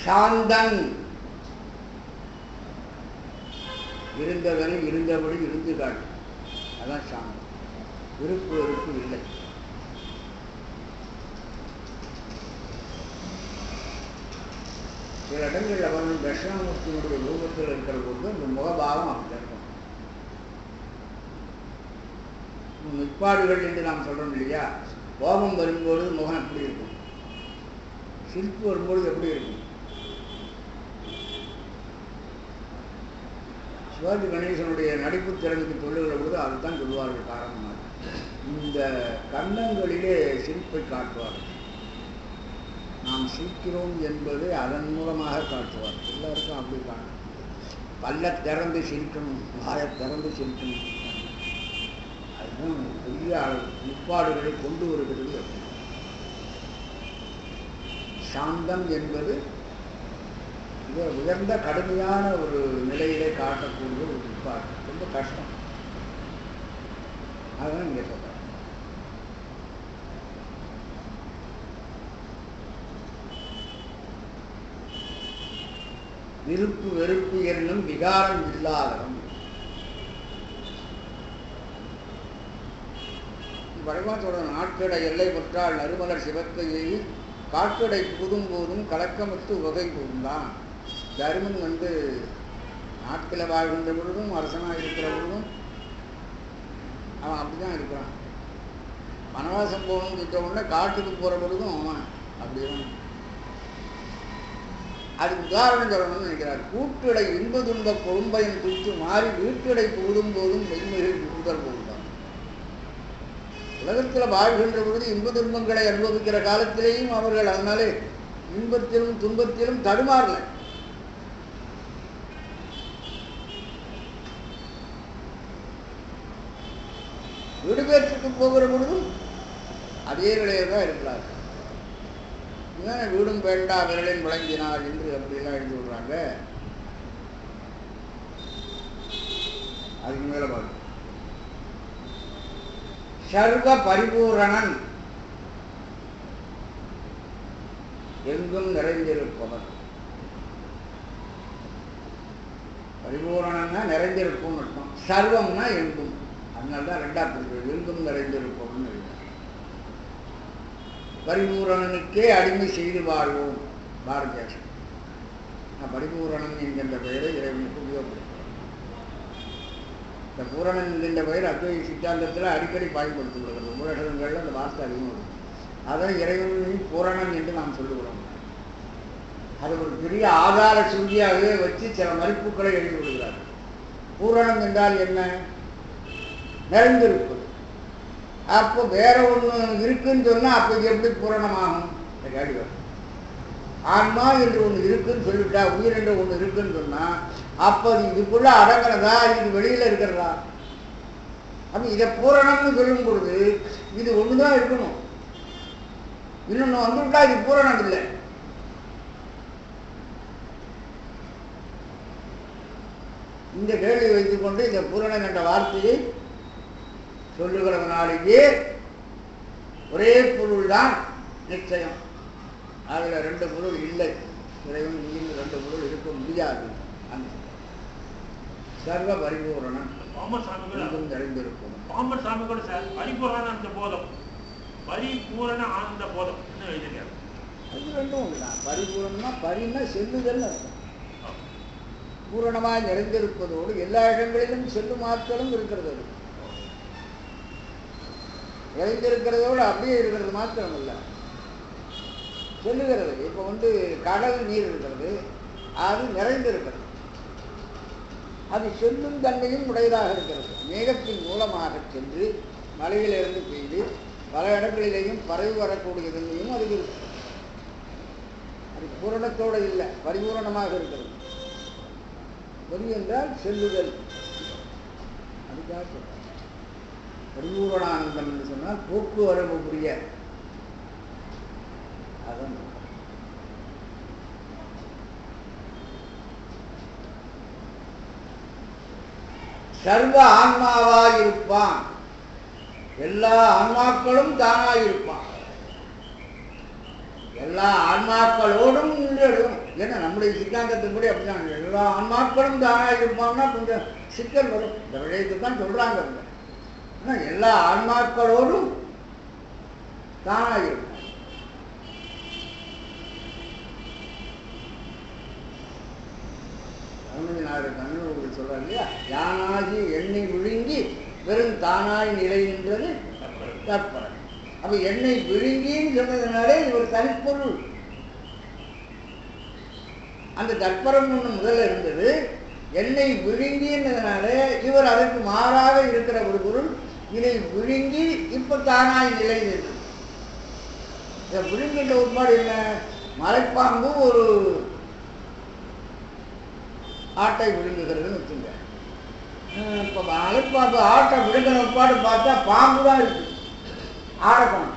சாந்தன், இருந்தவரை இருந்தபடி இருந்து காட்டு, அதான் சாந்தம். விருப்பு வெறுப்பு இல்லை. சில இடங்களில் அவர்கள் தட்சிணாமூர்த்தியினுடைய ரூபத்தில் இருக்கிற போது இந்த முகபாவம் அப்படி இருக்கும். முற்பாடுகள் என்று நாம் சொல்றோம் இல்லையா? கோபம் வரும்போது முகம் எப்படி இருக்கும், சிரிப்பு வரும்போது எப்படி இருக்கும்? சிவாஜி கணேசனுடைய நடிப்பு திறனுக்கு சொல்லுகிற பொழுது அதுதான் சொல்லுவார்கள். காரணமாக இந்த கன்னங்களிலே சிரிப்பை காட்டுவார்கள். நாம் சிரிக்கிறோம் என்பதை அதன் மூலமாக காட்டுவார். எல்லாருக்கும் அப்படி காணும். பல்ல திறந்து சிரிக்கணும், வாயை திறந்து சிரிக்கணும். அதுதான் பெரிய முற்பாடுகளை கொண்டு வருகிறது. சாந்தம் என்பது மிக உயர்ந்த கடுமையான ஒரு நிலையிலே காட்டக்கூடிய ஒரு முற்பாடு. ரொம்ப கஷ்டம். அதுதான் இங்கே சொல்றேன். விருப்பு வெறுப்பு என்னும் விகாரம் இல்லாதவன். வடமாத்தோட நாட்கடை எல்லை பற்றால் நறுமலர் சிவக்கையை காட்கடை புதும் போதும் கலக்கமிட்டு உகை போதும்தான். தருமன் நாட்களை வாழ்கின்ற பொழுதும் அரசனாக இருக்கிற பொழுதும் அவன் அப்படிதான் இருக்கிறான். வனவாசம் போகணும்னு கிட்ட உடனே காட்டுக்கு போகிற பொழுதும் அவன் அப்படிதான். அதுக்கு உதாரணம் சொல்லணும்னு நினைக்கிறார். கூட்டுடை இன்ப துன்ப கொழும்பையும் குறித்து மாறி வீட்டுடை புகுதும் போதும் மென்மைகள் புகுதல் போதுதான். உலகத்தில் வாழ்கின்ற பொழுது இன்ப துன்பங்களை அனுபவிக்கிற காலத்திலேயும் அவர்கள் அதனாலே இன்பத்திலும் துன்பத்திலும் தடுமாறல. வீடு பேச்சுக்கு போகிற பொழுதும் அதே நிலையில் தான் இருக்கிறார். இதுதான் வீடும் வேண்டா விரலின் விளங்கினார் என்று அப்படிலாம் எழுதி விடுறாங்க. அதுக்கு மேல பார்க்க சர்வ பரிபூரணன் எங்கும் நிறைந்திருப்பவன். பரிபூரணன்னா நிறைந்திருக்கும் அர்த்தம், சர்வம்னா எங்கும். அதனால்தான் ரெண்டாம் பிரிவு எங்கும் நிறைந்திருப்பவன். பரிபூரணனுக்கே அடிமை செய்து வாழ்வோம் பாரதியாசன். பரிபூரணன் என்கின்ற பெயரை இறைவனுக்கு உபயோகப்படுத்தும். இந்த பூரணன் என்கின்ற பெயர் அத்வைத சித்தாந்தத்தில் அடிக்கடி பயன்படுத்தப்படுகிறது. உலகங்களில் அந்த வார்த்தை அதிகம் இருக்கும். அதை இறைவனின் பூரணன் என்று நாம் சொல்லுகிறோம். அது ஒரு பெரிய ஆதார சுருதியாகவே வச்சு சில மதிப்புகளை எழுதி விடுகிறார். பூரணம் என்றால் என்ன? நிறைந்திருப்பது. அப்போ வேற ஒன்று இருக்குன்னு சொன்னா அப்போ எப்படி பூரணமாகும்? கேள்வி. ஆன்மா என்று ஒன்று இருக்குன்னு சொல்லிவிட்டா, உயிர் என்று ஒன்று இருக்குன்னு சொன்னா அப்போ அது இதுக்குள்ள அடங்குறதா, இது வெளியில இருக்கிறதா? அப்ப இதை பூரணம்னு சொல்லும் பொழுது இது ஒண்ணுதான் இருக்கணும். இன்னொன்னு வந்துவிட்டா இது பூரணம் இல்லை. இந்த கேள்வி வைத்துக் கொண்டு இந்த பூரணம் என்ற வார்த்தையை சொல்லுகிறதுனாலேயே ஒரே பொருள் தான் நிச்சயம். அதுல ரெண்டு பொருள் இல்லை. இறைவன் நீங்க ரெண்டு பொருள் இருக்க முடியாது. அந்த சர்வ பரிபூரணம் நிறைந்திருக்கும். பாம்பன் சாமி கூட சார் பரிபூரண அந்த போதம், பரிபூரண ஆனந்த போதம் எழுதிருக்காரு. அது ரெண்டும் ஒன்றுதான். பரிபூரணமா பரினா செல்லுதல் அர்த்தம். பூரணமாய் நிறைந்திருப்பதோடு எல்லா இடங்களிலும் செல்லும் ஆட்களும் இருக்கிறது. நிறைந்திருக்கிறதோடு அப்படியே இருக்கிறது மாத்திரம் இல்லை, செல்லுகிறது. இப்போ கடல் நீர் இருக்கிறது, அது நிறைந்திருக்கிறது. அது செல்லும் தன்மையும் உடையதாக இருக்கிறது. மேகத்தின் மூலமாக சென்று மலையிலிருந்து பெய்து பல இடங்களிலேயும் பரவி வரக்கூடிய தன்மையும் அது இருக்கு. அது பூரணத்தோடு இல்லை, பரிபூரணமாக இருக்கிறது. பரி என்றால் செல்லுதல். அதுக்காக சொல்ற பரிபூரணானந்தம் என்று சொன்னால் போக்குவரவு புரிய. அதான் சர்வ ஆன்மாவாயிருப்பான். எல்லா ஆன்மாக்களும் தானாயிருப்பான். எல்லா ஆன்மாக்களோடும் நின்றுடும். ஏன்னா நம்முடைய சித்தாந்தத்தின்படி அப்படிதான், எல்லா ஆன்மாக்களும் தானாயிருப்பான்னா கொஞ்சம் சிக்கல் வரும். இந்த விடயத்தை தான் சொல்றாங்க. ஆனால் எல்லா ஆன்மாக்களோடும் தானாயிருப்பான். தமிழ் சொல்றாரு இல்லையா, யானாகி எண்ணெய் விழுங்கி வெறும் தானாய் நிலை நின்றது தற்பரம். அப்ப எண்ணெய் விழுங்கின்னு சொன்னதுனாலே இவர் தனிப்பொருள். அந்த தற்பரம் ஒன்று முதல்ல இருந்தது. எண்ணெய் விழுங்கின்றதுனாலே இவர் அதற்கு மாறாக இருக்கிற ஒரு பொருள். இதை விழுங்கி இப்ப தானாய் நிலை நின்றது. இந்த விழுங்கின்ற உட்பாடு என்ன? மலைப்பாம்பு ஒரு ஆட்டை விழுங்குகிறதுன்னு வச்சுங்க. இப்போ மலைப்பாம்பு ஆட்டை விழுங்கின உட்பாடு பார்த்தா பாம்பு தான் இருக்கு, ஆடக்கணும்.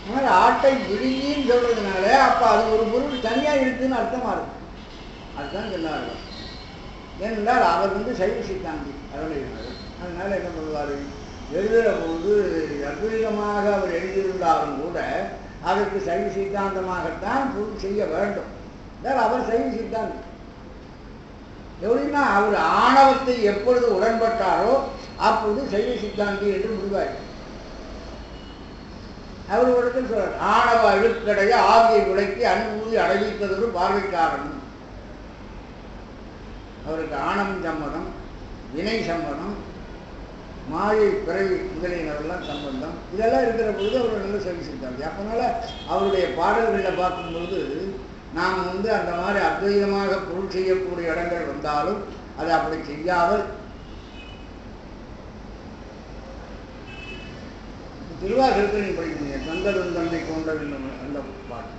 அதனால ஆட்டை விழுங்கின்னு சொல்றதுனால அப்ப அது ஒரு பொருள் தனியா இருக்குன்னு அர்த்தமா இருக்கு. அதுதான் சொன்னார்கள். ஏனென்றால் அவர் சைவ சித்தாந்தி அருளினார். அதனால என்ன பண்ணுவாரு, எழுதுகிற போது அத்வைதமாக அவர் எழுதியிருந்தாலும் கூட அதற்கு சைவ சித்தாந்தமாகத்தான் பொருள் செய்ய வேண்டும். அவர் சைவ சித்தாந்தி. எப்படின்னா அவர் ஆணவத்தை எப்பொழுது உடன்பட்டாரோ அப்பொழுது சைவ சித்தாந்தி என்று முடிவார். அவர் ஒரு இடத்தில் சொல்றார், ஆணவ அழுக்கடைய ஆவியை உடைக்கி அன்பூதி அடைவித்ததொரு பார்வைக்காரன். அவருக்கு ஆணவம் சம்மதம், வினை சம்மதம், மாயை பிறவி முதலியனவெல்லாம் சம்பந்தம், இதெல்லாம் இருக்கிற பொழுது அவர் நல்ல சைவ சித்தாந்தி. அப்பனால அவருடைய பாடல்களை பார்க்கும்பொழுது நாம் அந்த மாதிரி அத்வைதமாக பொருள் செய்யக்கூடிய இடங்கள் வந்தாலும் அதை அப்படி செய்யாமல் திருவாசகத்தில் நீ படிக்கிறீங்க, தந்ததும் தந்தை கொண்டது அந்த பாட்டு,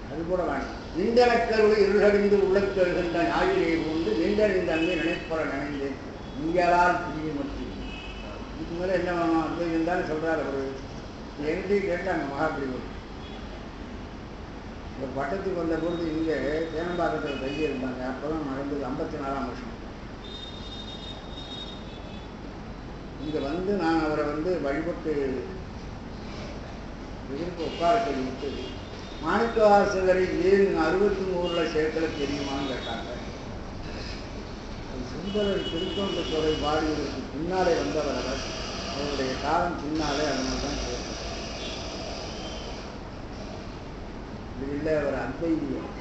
அது கூட வேண்டாம். நின்றனக்கருளை இருளறிந்து உள்ளத்தெழுகின்ற ஞாயிலே கொண்டு நின்றறிந்த அங்கே நினைப்பற நினைந்தேன் நீங்களால் பிரிய மற்றும் இதுக்கு மேலே என்ன வேணும் அத்வைதம் தானே சொல்கிறார் அவர். என்கிட்டையும் கேட்டாங்க மகாபிரிவு. ஒரு பட்டத்துக்கு வந்த பொழுது இங்கே தேனம்பாக்கத்தில் தங்கியிருந்தாங்க. அப்போ தான் நடந்தது 54ஆம் வருஷம். இங்கே வந்து நான் அவரை வழிபட்டு எதிர்ப்பு உட்கார சொல்லிவிட்டு மாணிக்கவாசகரை ஏன் 63 சேர்க்கல தெரியுமான்னு கேட்டாங்க. சுந்தரர் திருத்தொண்டத்துறை பாடியதற்கு பின்னாலே வந்தவர் அவர். அவருடைய காலம் பின்னாலே அதனால தான் சேர்த்தார். இது இல்லை அவர் அத்வைதியம்.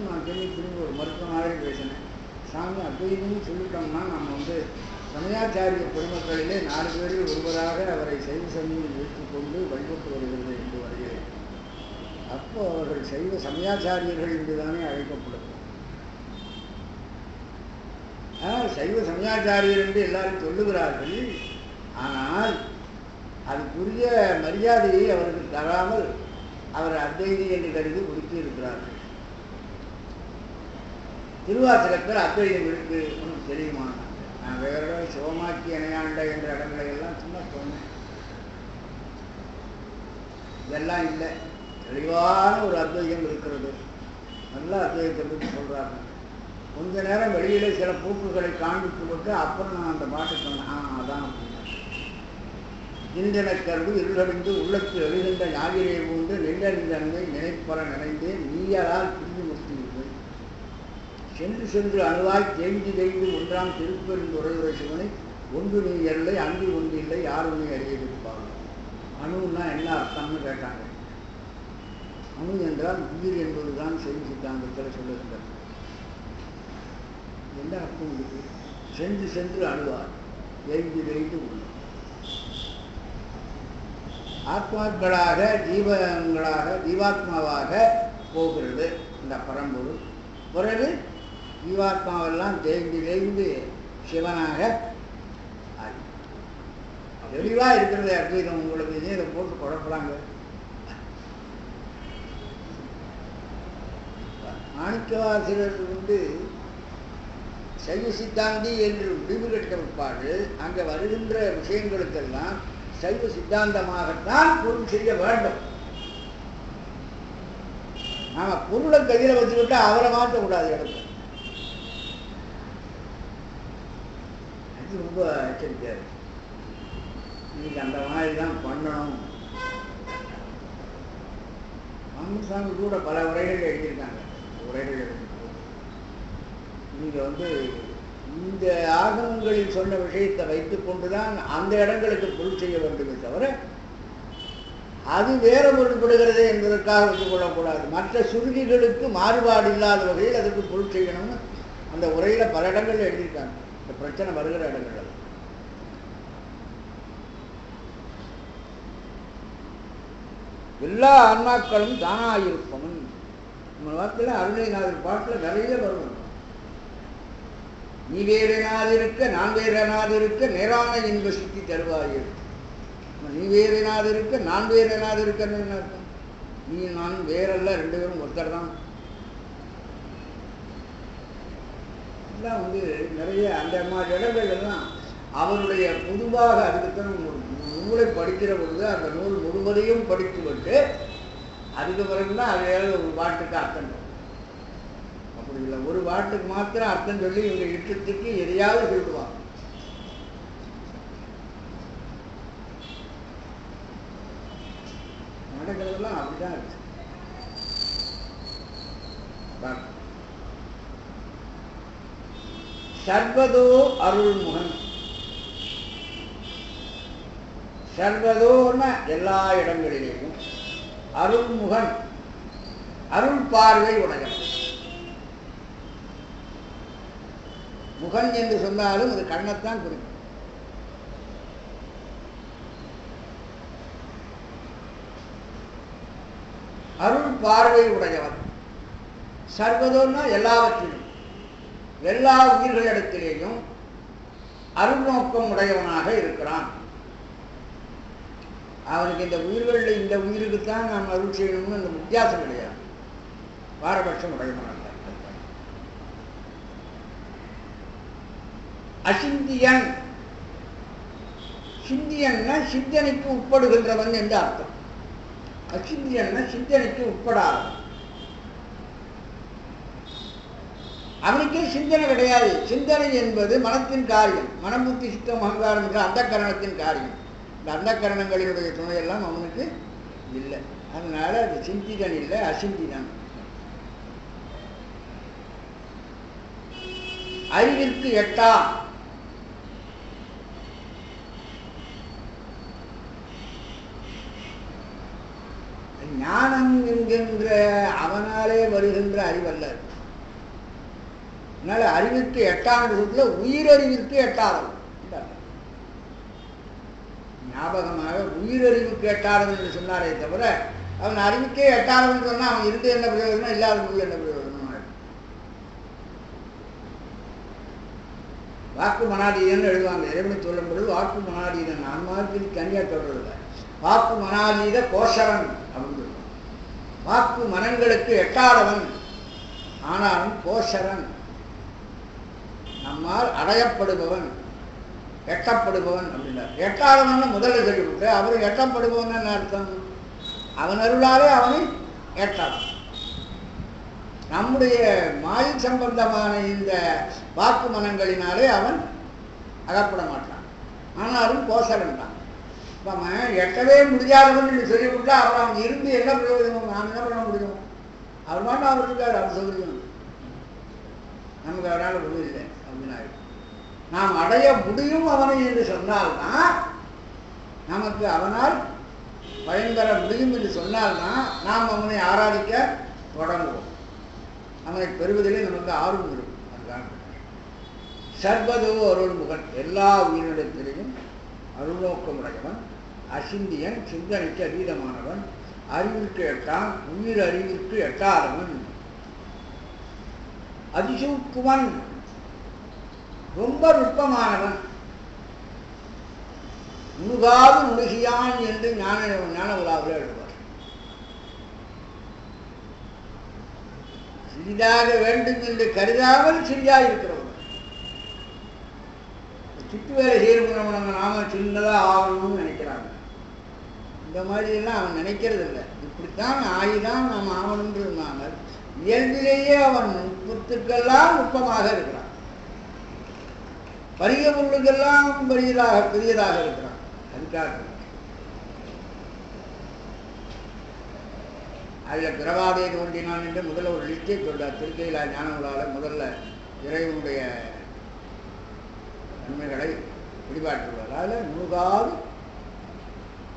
நான் திரும்பி ஒரு மருத்துவனாலே பேசினேன். சாமி அத்வைதம்னு சொல்லிட்டோம்னா நம்ம சமயாச்சாரிய பெருமக்களிலே 4 பேரில் ஒருவராக அவரை சைவ சமயம் ஏற்றுக்கொண்டு வழிபட்டு வருகிறது என்று வருகிறேன். அப்போ அவர்கள் சைவ சமயாச்சாரியர்கள் என்றுதானே அழைக்கப்படும். சைவ சமயாச்சாரியர் என்று எல்லாரும் சொல்லுகிறார்கள். ஆனால் அதுக்குரிய மரியாதையை அவருக்கு தராமல் அவர் அத்வைதி என்று கருதி ஒதுக்கி இருக்கிறார்கள். திருவாசகத்தில் அத்வைதம் இருக்கு ஒன்றும் தெரியுமா? நான் வேற சிவமாக்கி இணையாண்ட என்ற இடங்களை எல்லாம் சும்மா சொன்னேன். இதெல்லாம் இல்லை, தெளிவான ஒரு அத்வைதம் இருக்கிறது. நல்ல அத்வைதத்தை பற்றி சொல்றாங்க. கொஞ்ச நேரம் வெளியில சில பூக்குகளை காண்பித்து விட்டு அப்புறம் நான் அந்த பாட்டை சொன்னேன். அதான் இன்றென கருது இருளடைந்து உள்ளத்து எழுகின்ற ஞாயிறை உண்டு நெல்லறிந்தன்மை நினைப்பற நினைந்தேன் நீயலால் பிரிந்து முற்றிவிட்டு சென்று சென்று அணுவாய் தேங்கி தேங்கி ஒன்றாம் திருப்பெருந்துறையுரை சிவனை ஒன்று நீ இல்லை அங்கு ஒன்று இல்லை யாரும் நீ அறியிருப்பாங்க. அணுன்னா என்ன அர்த்தம்னு கேட்டாங்க. அணு என்றால் உயிர் என்பதுதான் செய்தி சித்தாந்தத்தில் சொல்லுகின்றது. என்ன அர்த்தம் இருக்கு? சென்று சென்று அணுவார் தேங்கி தேங்கி உள்ள ஆத்மாக்களாக ஜீவாத்மாவாக போகிறது இந்த பரம்பொருள். பிறகு ஜீவாத்மாவெல்லாம் தேய்ந்து தேய்ந்து சிவனாக தெளிவா இருக்கிறது அத்வைதம். உங்களுக்கு இதை போட்டு குழப்பலாங்க. மாணிக்கவாசகர் சைவ சித்தாந்தி என்று முடிவு கட்ட விற்பாடு அங்கே வருகின்ற விஷயங்களுக்கெல்லாம் சைவ சித்தாந்தமாகத்தான் பொருள் செய்ய வேண்டும். நாம பொருளை கையில வச்சுக்கிட்டா அவரை மாற்றக்கூடாது இடத்துல. அது ரொம்ப எச்சரிக்கையாரு. இன்னைக்கு அந்த மாதிரி தான் பண்ணணும். ராமசாமி கூட பல உரைகள் எழுதியிருக்காங்க. உரைகள் எழுதி நீங்க இந்த ஆகமங்களில் சொன்ன விஷயத்தை வைத்துக் கொண்டுதான் அந்த இடங்களுக்கு பொருள் செய்ய வேண்டுமே தவிர அது வேற பொருள்படுகிறது என்பதற்காக வைத்துக் கொள்ளக்கூடாது. மற்ற சுருதிகளுக்கு மாறுபாடு இல்லாத வகையில் அதுக்கு பொருள் செய்யணும்னு அந்த உரையில பல இடங்கள்ல எழுதியிருக்காங்க. இந்த பிரச்சனை வருகிற இடங்கள் எல்லா ஆன்மாக்களும் தானாயிருப்பவன். நம்ம வார்த்தையில அருணைநாதர் பாட்டுல நிறைய வரும். நீ வேறெனாதிருக்க நான் வேறெனாதிருக்க நேரான இன்ப சுத்தி தருவாயே. நீ வேறெனாதிருக்க நான் வேறெனாதிருக்கன்னு என்ன அர்த்தம்? நீ நான் வேறல்ல, 2 பேரும் ஒருத்தர் தான். எல்லாம் நிறைய அந்த மாதிரி இடங்கள் எல்லாம் அவருடைய பொதுவாக அதுக்குத்தான் நூலை படிக்கிற பொழுது அந்த நூல் முழுவதையும் படித்து விட்டு அதுக்கு பிறகுதான் அது ஒரு பாட்டுக்கு அர்த்தம். அப்படி இல்லை, ஒரு பாட்டுக்கு மாத்திரம் அர்த்தம் சொல்லி இவங்க இஷ்டத்துக்கு எதையாவது சொல்லுவாங்க. நடக்கிறதெல்லாம் அப்படிதான் இருக்கு. சர்வதோ அருள்முகன். சர்வதோன எல்லா இடங்களிலேயும் அருள்முகன், அருள் பார்வை உடையவன். முகன் என்று சொன்னாலும் அது கண்ணத்தான் குறிக்கும். அருள் பார்வை உடையவன். சர்வதோன்னா எல்லாவற்றிலும் எல்லா உயிர்களிடத்திலேயும் அருள் நோக்கம் உடையவனாக இருக்கிறான். அவனுக்கு இந்த உயிர்களில் இந்த உயிருக்குத்தான் நாம் அருள் செய்யணும்னு அந்த வித்தியாசம் கிடையாது. பாரபட்சம் உடையவன் அல்ல. அசிந்தியன், சிந்தியன்னா சிந்தனைக்கு உட்படுகின்றவன் என்று அர்த்தம். அசிந்தியன்னா சிந்தனைக்கு உட்படாதவன். அவனுக்கே சிந்தனை கிடையாது. சிந்தனை என்பது மனத்தின் காரியம். மனம், புத்தி, சித்தம், அகங்காரம் என்ற அந்த கரணத்தின் காரியம். இந்த அந்த கரணங்களினுடைய துணையெல்லாம் அவனுக்கு இல்லை. அதனால அது சிந்திதன் இல்லை, அசிந்திதன். அறிவிற்கு எட்டா, ஞானம் என்கின்ற அவனாலே வருகின்ற அறிவல்ல. அதனால அறிவிற்கு எட்டாவது சொல்ல உயிரறிவிற்கு எட்டாதவன். ஞாபகமாக உயிரறிவுக்கு எட்டாதவன் என்று சொன்னாரே தவிர அவன் அறிவுக்கே எட்டாதவன் சொன்னா அவன் இருந்து என்ன பிரயோஜனம், இல்லாத போது என்ன பிரயோஜனம்? வாக்கு மனாதீதன் எழுதுவாங்க. இறைவனை சொல்லும் பொழுது வாக்கு மனாதீதன், ஆன்மாவுக்கு தனியாக தொடர்றதில்லை. வாக்கு மனாதீத கோஷரன் அப்படின்னு சொல்லுவான். வாக்கு மனங்களுக்கு எட்டாதவன், ஆனாலும் கோஷரன், நம்மால் அடையப்படுபவன், எட்டப்படுபவன் அப்படின்னார். எட்டாதவன் முதல்ல சொல்லிவிட்டு அவரு எட்டப்படுபவன் என்ன அர்த்தம்? அவன் அருளாலே அவனை எட்டாதவன். நம்முடைய மாயில் சம்பந்தமான இந்த வாக்கு மனங்களினாலே அவன் அகப்பட மாட்டான். ஆனாலும் கோசரன் தான். அவன் எட்டவே முடியாதவன் என்று சொல்லிவிட்டா அவர் அவன் இருந்து என்ன பிரயோஜனம்? நான் என்ன பண்ண முடியும்? அவர் மாட்டா அவர் இருக்காரு, அவர் சொல்லியும் நமக்கு அவரால் ஒன்றும் இல்லை அப்படின்னா நாம் அடைய முடியும் அவனை என்று சொன்னால்தான், நமக்கு அவனால் பயன்பெற முடியும் என்று சொன்னால்தான் நாம் அவனை ஆராதிக்க தொடங்குவோம். அவனை பெறுவதிலே நமக்கு ஆர்வம் இருக்கும். அதுதான் சர்வதோ அருள்முகன், எல்லா உயிரிடத்திலையும் அருள்நோக்கமுடையவன், அசிந்தியன், சிந்தனைக்கு அதீதமானவன், அறிவிற்கு எட்டான், உயிர் அறிவிற்கு எட்டாதவன், அதிசூக்குவன், ரொம்ப நுட்பமானவன், முழுகாது முழுகியான் என்று ஞான உலாவில் எழுதுவார். சிறிதாக வேண்டும் என்று கருதாமல் சிறிதாக இருக்கிறவன். சுட்டு வேலை செய்யணும், நம்ம நாம சின்னதாக ஆகணும்னு நினைக்கிறாங்க. இந்த மாதிரி எல்லாம் அவன் நினைக்கிறது இல்லை. இப்படித்தான் ஆகிதான் நாம் ஆகணும்ன்றாங்க. இயல்பிலேயே அவன் நுட்பத்துக்கெல்லாம் நுட்பமாக இருக்கிறான். பரிய பொருளுக்கெல்லாம் பெரியதாக இருக்கிறான். அதுக்காக அதில் பிறவாதே தோன்றினான் என்று முதல்ல ஒரு லிஸ்டை சொல்றார். திருக்கையில ஞானங்களால முதல்ல இறைவனுடைய நன்மைகளை வெளிப்பாட்டுள்ளார். அதில் முழுகாது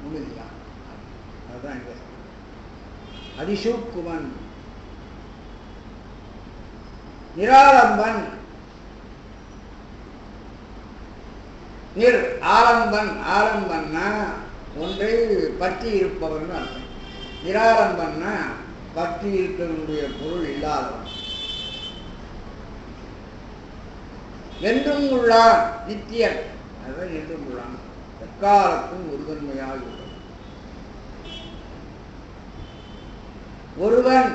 முழுகினான். அதுதான் இங்க அதிசூக்குவன், நிராலம்பன், ஆலம்பன். ஆலம்பன்னா ஒன்றை பற்றி இருப்பவன் அர்த்தம். நிராலம்பன்னா பற்றி இருக்கக்கூடிய பொருள் இல்லாதவன். என்றும் உள்ளான், நித்தியன், அதுதான் என்றும் உள்ளான், எக்காலத்தும் ஒருதன்மையாக உள்ளது. ஒருவன்,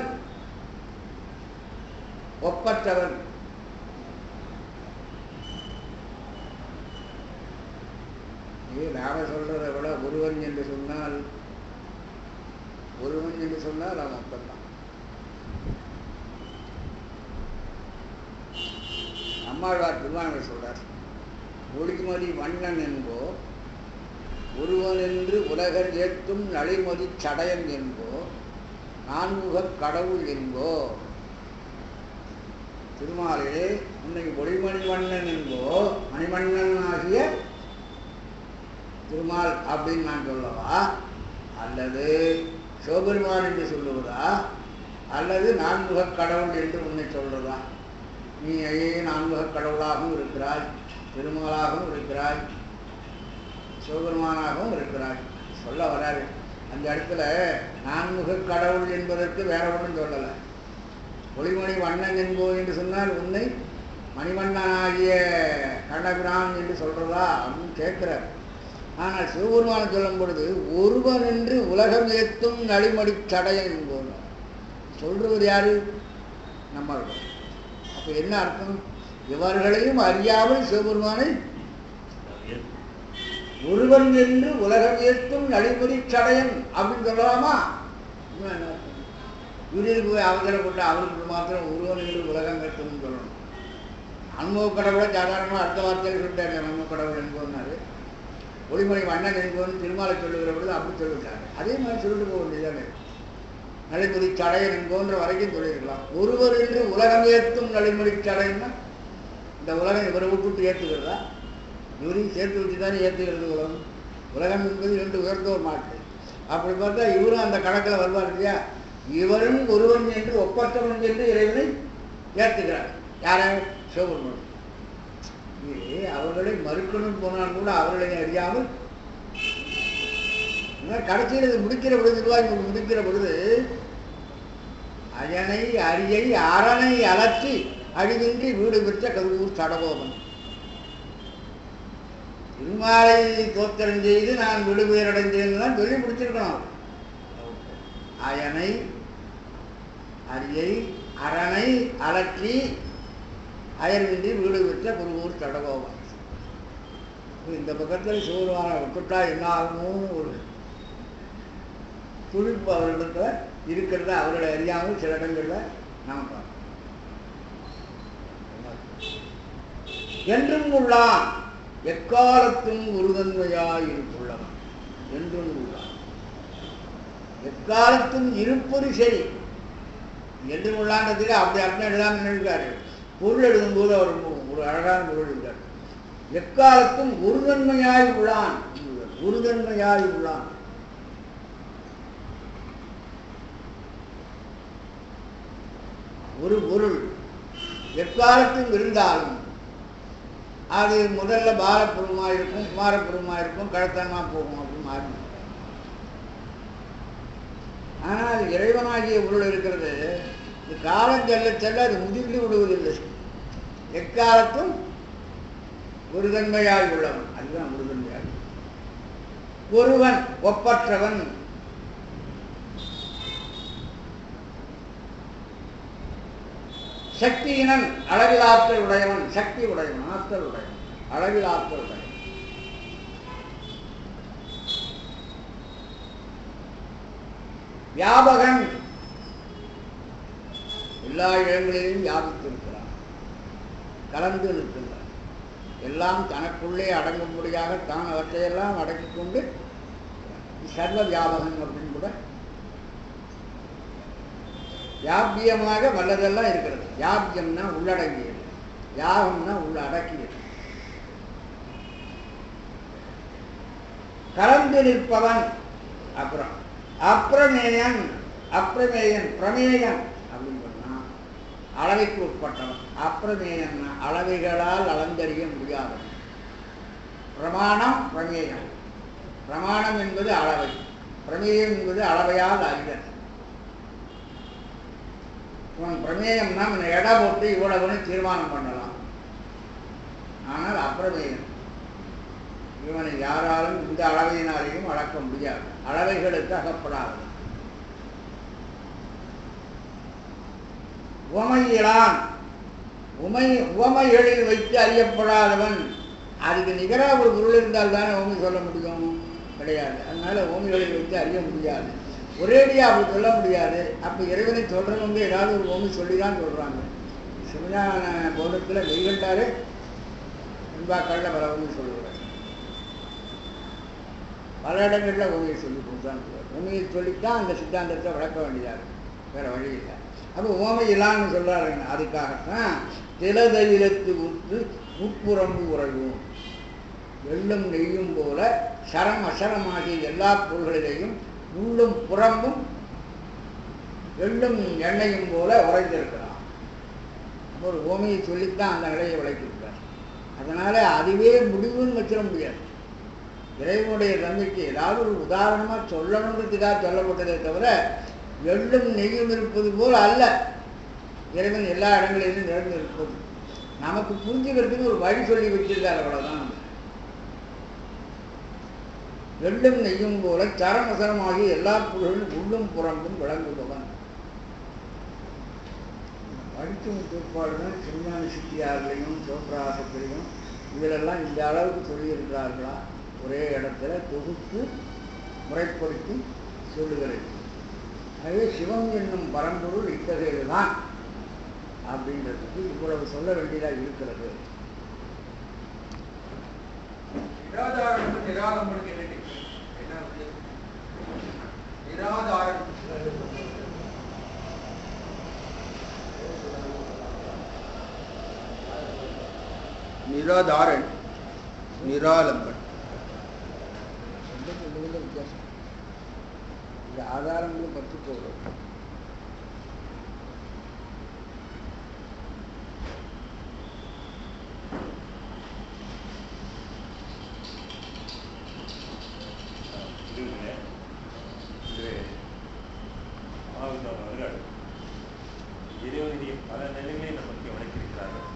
ஒப்பற்றவன். நாம சொல்றதை விட ஒருவன் என்று சொன்னால் அவன் ஒப்பந்தான். அம்மாழ்வார் திருவானை சொல்றார். ஒளிமதி வண்ணன் என்போ ஒருவன் என்று உலகர் ஏற்றும் நளிமதி சடையன் என்போ நான்முகக் கடவுள் என்போ. திருமாலே உன்னை ஒளிமணி வண்ணன் என்போ மணிமன்னன் ஆகிய திருமால் அப்படின்னு நான் சொல்லவா, அல்லது சிவபெருமான் என்று சொல்லுவதா, அல்லது நான்முகக் கடவுள் என்று உன்னை சொல்றதா? நீ நான்முகக் கடவுளாகவும் இருக்கிறாய், திருமாலாகவும் இருக்கிறாய், சிவபெருமானாகவும் இருக்கிறாய். சொல்ல வராது. அந்த இடத்துல நான்முகக் கடவுள் என்பதற்கு வேற ஒன்றும் சொல்லலை. ஒளிமணி வண்ணன் என்போ என்று சொன்னால் உன்னை மணிவண்ணனாகிய கண்ணபிரான் என்று சொல்றதா அப்படின்னு கேட்கிறார். ஆனால் சிவபெருமான சொல்லும் பொழுது ஒருவன் என்று உலகம் ஏத்தும் நளிமடி சடையன் என்பவர் சொல்றவர் யாரு? நம்மாழ்வார். அப்ப என்ன அர்த்தம்? இவர்களையும் அறியாமல் சிவபெருமானை ஒருவன் என்று உலகம் ஏற்றும் நளிமடி சடையன் அப்படின்னு சொல்லலாமா? இவருக்கு போய் அவசரப்பட்டு அவருக்கு மாத்திரம் ஒருவன் என்று உலகம் ஏற்றும் சொல்லணும். அனுபவ கடவுளை சாதாரணமாக அடுத்த வார்த்தையில் சொல்லிட்டாரு. அனுபவ கடவுள் என்பவனாரு ஒளிமலை வண்ணன் என்பவன் திருமாலை சொல்லுகிற பொழுது அப்படி சொல்லிவிட்டாரு. அதே மாதிரி சொல்லிட்டு போக வேண்டியதானே. நளிமடி சடையன் என்போன்ற வரைக்கும் சொல்லியிருக்கலாம். ஒருவர் என்று உலகம் ஏற்றும் நளிமடி சடையன்னா இந்த உலகம் இவரை விட்டு ஏற்றுக்கிறதா? இவரையும் சேர்த்து வச்சு தானே ஏற்றுக்கிறது உலகம். உலகம் என்பது 2 உயர்ந்தோர் மாட்டு. அப்படி பார்த்தா இவரும் அந்த கணக்கில் வருவார் இல்லையா? இவரும் ஒருவன் என்று ஒப்பற்றவன் என்று இறைவனை ஏற்றுக்கிறார். யாரை? சிவபெருமான். இது அவர்களை மறுக்கணும் போனால் கூட அவர்களை அறியாமல் கடைசியில் இது முடிக்கிற பொழுது நிர்வாகி முடிக்கிற பொழுது அயனை அரியை அரணை அலற்றி அழிவின்றி வீடு பெற்ற கருவூர் சடகோபன். திருமாலை தோத்திரம் செய்து நான் விடுபெயரடைந்தேன்னு தான் சொல்லி முடிச்சிருக்கணும். அயனை அரியை அரணை அலற்றி அயர்வின்றி வீடு பெற்ற குருவூர் சடகோபன். இந்த பக்கத்தில் சிவபெருமான விட்டுட்டா என்ன ஆகணும்னு ஒரு துடிப்பு அவர்களுக்கு இருக்கிறத அவர்களை அறியாமல் சில இடங்களில் நாம் பார்க்கணும். என்றும் உள்ளான் எக்காலத்தும் உறுதன்மையாய் இருப்புள்ளவன். என்றும் உள்ளான் எக்காலத்தும் இருப்பது சரி. என்றும் உள்ளான்றதுக்கு அப்படி அர்த்தம் எழுதாமல் நினைக்கிறாரு. பொருள் எழுதும்போது அவர் ஒரு அழகான பொருள் எழுதார். எக்காலத்தும் உறுதன்மையாய் உள்ளான். உறுதன்மையாய் உள்ளான். ஒரு பொருள் எக்காலத்தும் இருந்தாலும் அது முதல்ல பாலப்புறமாக இருக்கும், குமாரப்புறமாக இருக்கும், கழத்தனமாக போகும் அப்படின்னு மாறி. ஆனால் இறைவனாகிய பொருள் இருக்கிறது காலம் செல்ல செல்ல அது முதிர்ந்து விடுவதில்லை. எக்காலத்தும் ஒருதன்மையாய் உள்ளவன். அதுதான் ஒருதன்மையாய். ஒருவன் ஒப்பற்றவன். சக்தியினன் அளவில் ஆற்றல் உடையவன். சக்தி உடையவன், ஆற்றல் உடையவன், அளவில் ஆற்றல் உடையவன். வியாபகன். எல்லா இடங்களிலும் வியாபித்திருக்கிறான், கலந்து நிற்கிறான். எல்லாம் தனக்குள்ளே அடங்கும்படியாக தான் அவற்றையெல்லாம் அடக்கிக் கொண்டு சர்வ வியாபகன் அப்படின்னு கூட வியாபியமாக வல்லதெல்லாம் இருக்கிறது. வியாபியம்னா உள்ளடங்கியது, யாகம்னா உள்ள அடக்கியது. கலந்து நிற்பவன். அப்புறம் அப்பிரமேயன். அப்பிரமேயன் பிரமேயன் அப்படின்னு சொன்னா அளவைக்கு உட்பட்டவன். அப்பிரமேயன்னா அளவைகளால் அளந்தறிய முடியாதவன். பிரமாணம் பிரமேயம். பிரமாணம் என்பது அளவை, பிரமேயம் என்பது அளவையால் அறிதல். பிரமேயம்னா எடை போட்டு இவ்வளவுன்னு தீர்மானம் பண்ணலாம். ஆனால் அப்பிரமேயம் இவனை யாராலும் இந்த அளவையினாலேயும் அளக்க முடியாது. அளவைகளுக்கு அகப்படாது. உமையிலான். உமைகளில் வைத்து அறியப்படாதவன். அதுக்கு நிகராக ஒரு பொருள் இருந்தால் தானே உமை சொல்ல முடியும்? கிடையாது. அதனால உமைகளில் வைத்து அறிய முடியாது. ஒரேடியா அப்படி சொல்ல முடியாது. அப்போ இறைவனை சொல்றவங்க ஏதாவது ஒரு ஓமி சொல்லி தான் சொல்றாங்க. சிவஞான போதத்தில் மெய்கண்டாரு என்பாக்கள்ல பல ஓமி சொல்லுவார். பல இடங்களில் ஓமியை சொல்லி கொடுத்தான். ஓமியை சொல்லித்தான் அந்த சித்தாந்தத்தை வளர்க்க வேண்டியதாக வேற வழி இல்லை. அப்போ ஓமை இல்லான்னு சொல்றாருங்க. அதுக்காகத்தான் திலதையிலத்து உற்று உட்புறம்பு உறையும். வெள்ளும் நெய்யும் போல சரம் அசரமாகிய எல்லா பொருள்களிலேயும் உள்ளும் புறம்பும் எள்ளும் எண்ணெயும் போல உறைந்திருக்கிறான். ஒரு ஓமையை சொல்லித்தான் அந்த நிலையை விளக்கியிருக்கார். அதனால அதுவே முடிவுன்னு வச்சிட முடியாது. இறைவனுடைய தன்மைக்கு ஏதாவது ஒரு உதாரணமாக சொல்லணுன்றதுக்காக சொல்லப்பட்டதே தவிர எள்ளும் நெய்யும் இருப்பது போல் அல்ல. இறைவன் எல்லா இடங்களிலும் நிறைந்து இருப்பது நமக்கு புரிஞ்சுக்கிறதுக்கு ஒரு வழி சொல்லி வச்சிருக்காரு. அவ்வளவுதான். எள்ளும் நெய்யும் போல சரமசரமாகி எல்லா பொருளும் உள்ளும் புறம்பும் விளங்குபவன். படிக்கும் கோட்பாடுகள் சிறுஞான சித்தியாரிலையும் சிவபிரகாசத்திலையும் இதிலெல்லாம் இந்த அளவுக்கு சொல்லியிருக்கிறார்களா? ஒரே இடத்துல தொகுத்து முறைப்படுத்தி சொல்லுகிறது. ஆகவே சிவம் என்னும் பரம்பொருள் இத்தகையதுதான் அப்படின்றதுக்கு இவ்வளவு சொல்ல வேண்டியதாக இருக்கிறது. நிராதாரம் நிராலம்பனுக்கு என்ன நிராதாரம் நிராதாரன் நிராலம்பன் வித்தியாசம். இந்த ஆதாரங்களும் பற்றி போகிறோம். இறைவனுடைய பல நிலைகளை நமக்கு விளக்கியிருக்கிறார்கள்.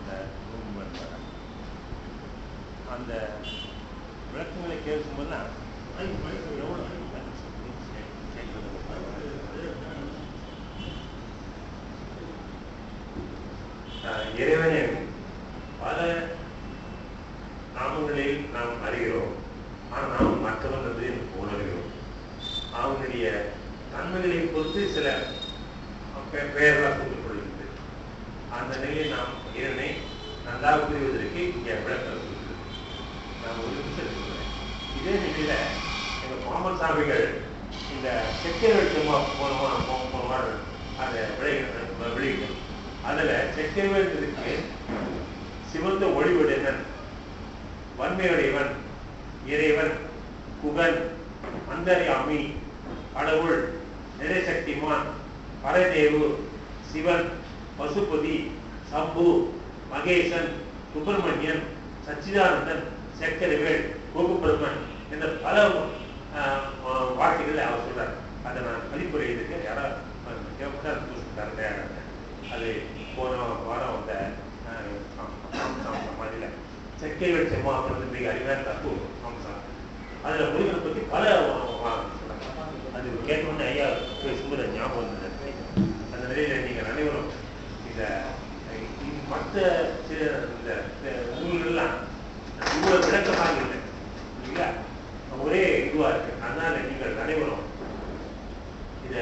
அந்த விளக்கங்களை கேட்கும்போதுதான் இறைவனின் பல நாமங்களில் நாம் அறிகிறோம். ஆனால் மற்றவன் என்று உணர்கிறோம். அவனுடைய தன்மைகளை பொறுத்து சில பெயர்களாக கூட்டப்படுகிறது. அந்த நிலையை நாம் இறைவனை நன்றாக புரிவதற்கு இங்கே விளக்கம் கொடுக்கிறது. நான் ஒரு நிமிஷம் சொல்றேன். இதே நிலையில எங்க மாமன் சாமிகள் இந்த செக்கரவெட்டுமா போனமா அதை வெளியிடும். அதுல செக்கரவேட்டத்துக்கு சிவந்த ஒளிவுடையவன், வன்மையுடையவன், இறைவன், குகன், அந்தர்யாமி, கடவுள், நிறைசக்திமான், பரதேவு, சிவன், பசுபதி, சம்பு, மகேசன், சுப்பிரமணியன், சச்சிதானந்தன், சக்கரவேல், கோகுபிரமன் என்ற பல வார்த்தைகளை அவர் சொல்றார். அதை நான் பதிப்புரை இதுக்கு யாராவது அது போன வாரம் வந்த மாதிரில சக்கரவேல் செம்மாவது மிக அறிவான தப்பு அம்சம். அதுல முருகனை பற்றி பல அது கேட்டோன்னு ஐயா பேசும்போது ஞாபகம் வந்தது. அந்த நிலையில நீங்கள் அனைவரும் இந்த மற்ற சில இந்த நூல்கள்லாம் இவ்வளவு விளக்கமாக இல்லை இல்லைங்களா? ஒரே இதுவா இருக்கு. அதனால நீங்கள் அனைவரும் இத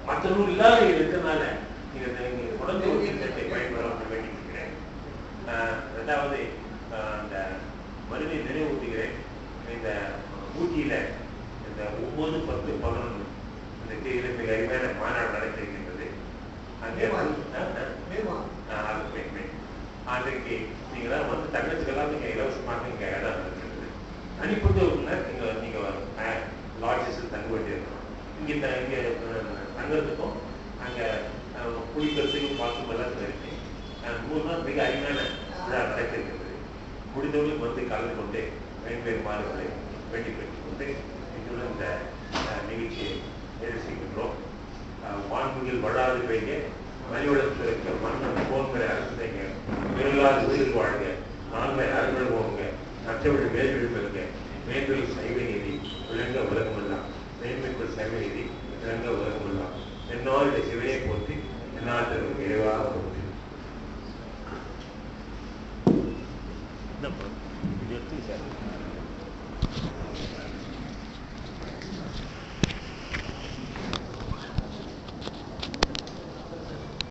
மற்ற நூல் இல்லாத இருக்கிறதுனால நீங்க தொடர்ந்து ஒரு திட்டத்தை பயன்பெற வேண்டியிருக்கிறேன். ரெண்டாவது அந்த மறுபடி நினைவூட்டுகிறேன். இந்த ஊட்டியில இந்த 9, 10, 11 இந்த தேதியில மிக அருமையான மாநாடு நடத்திருக்கின்றது. அங்கே அன்றைக்கு நீங்க வந்து தங்கச்சிக்கெல்லாம் நீங்க இலவசமாக இங்க இடம் இருக்கிறது. தனிப்பட்டவர்கள் நீங்க லாட்ஜஸ் தங்க வேண்டியிருக்கணும். இங்க தங்கறதுக்கும் அங்க குளிக்கிறதுக்கும் பார்க்கும் எல்லாம் இருக்கு. 3 நாள் மிக அருமையான விழா நடத்திருக்கிறது. முடிந்தவர்களும் வந்து கலந்து கொண்டு பயன்பெறுமாறுகளை வேண்டி பெற்றுக் கொண்டு இன்றுடன் இந்த நிகழ்ச்சியை நிறைவு செய்கின்றோம். வான்முகில் வளாது பெய்ய மணிவளத்திற்கு மன்னன் போன்கிற அரசு மேலாது உயிர் வாழ்க, நான்மை அறுவல் போங்க, நற்றவிழி மேல்விழி பெறுங்க, மேல்வெளி சைவ நீதி விளங்க உலகமெல்லாம், மேன்மைக்குள் சைவ நீதி விளங்க உலகமெல்லாம், என்னால் இந்த சிவையை போற்றி என்னால் தரும் இறைவாக போற்றி. இது எடுத்து சார்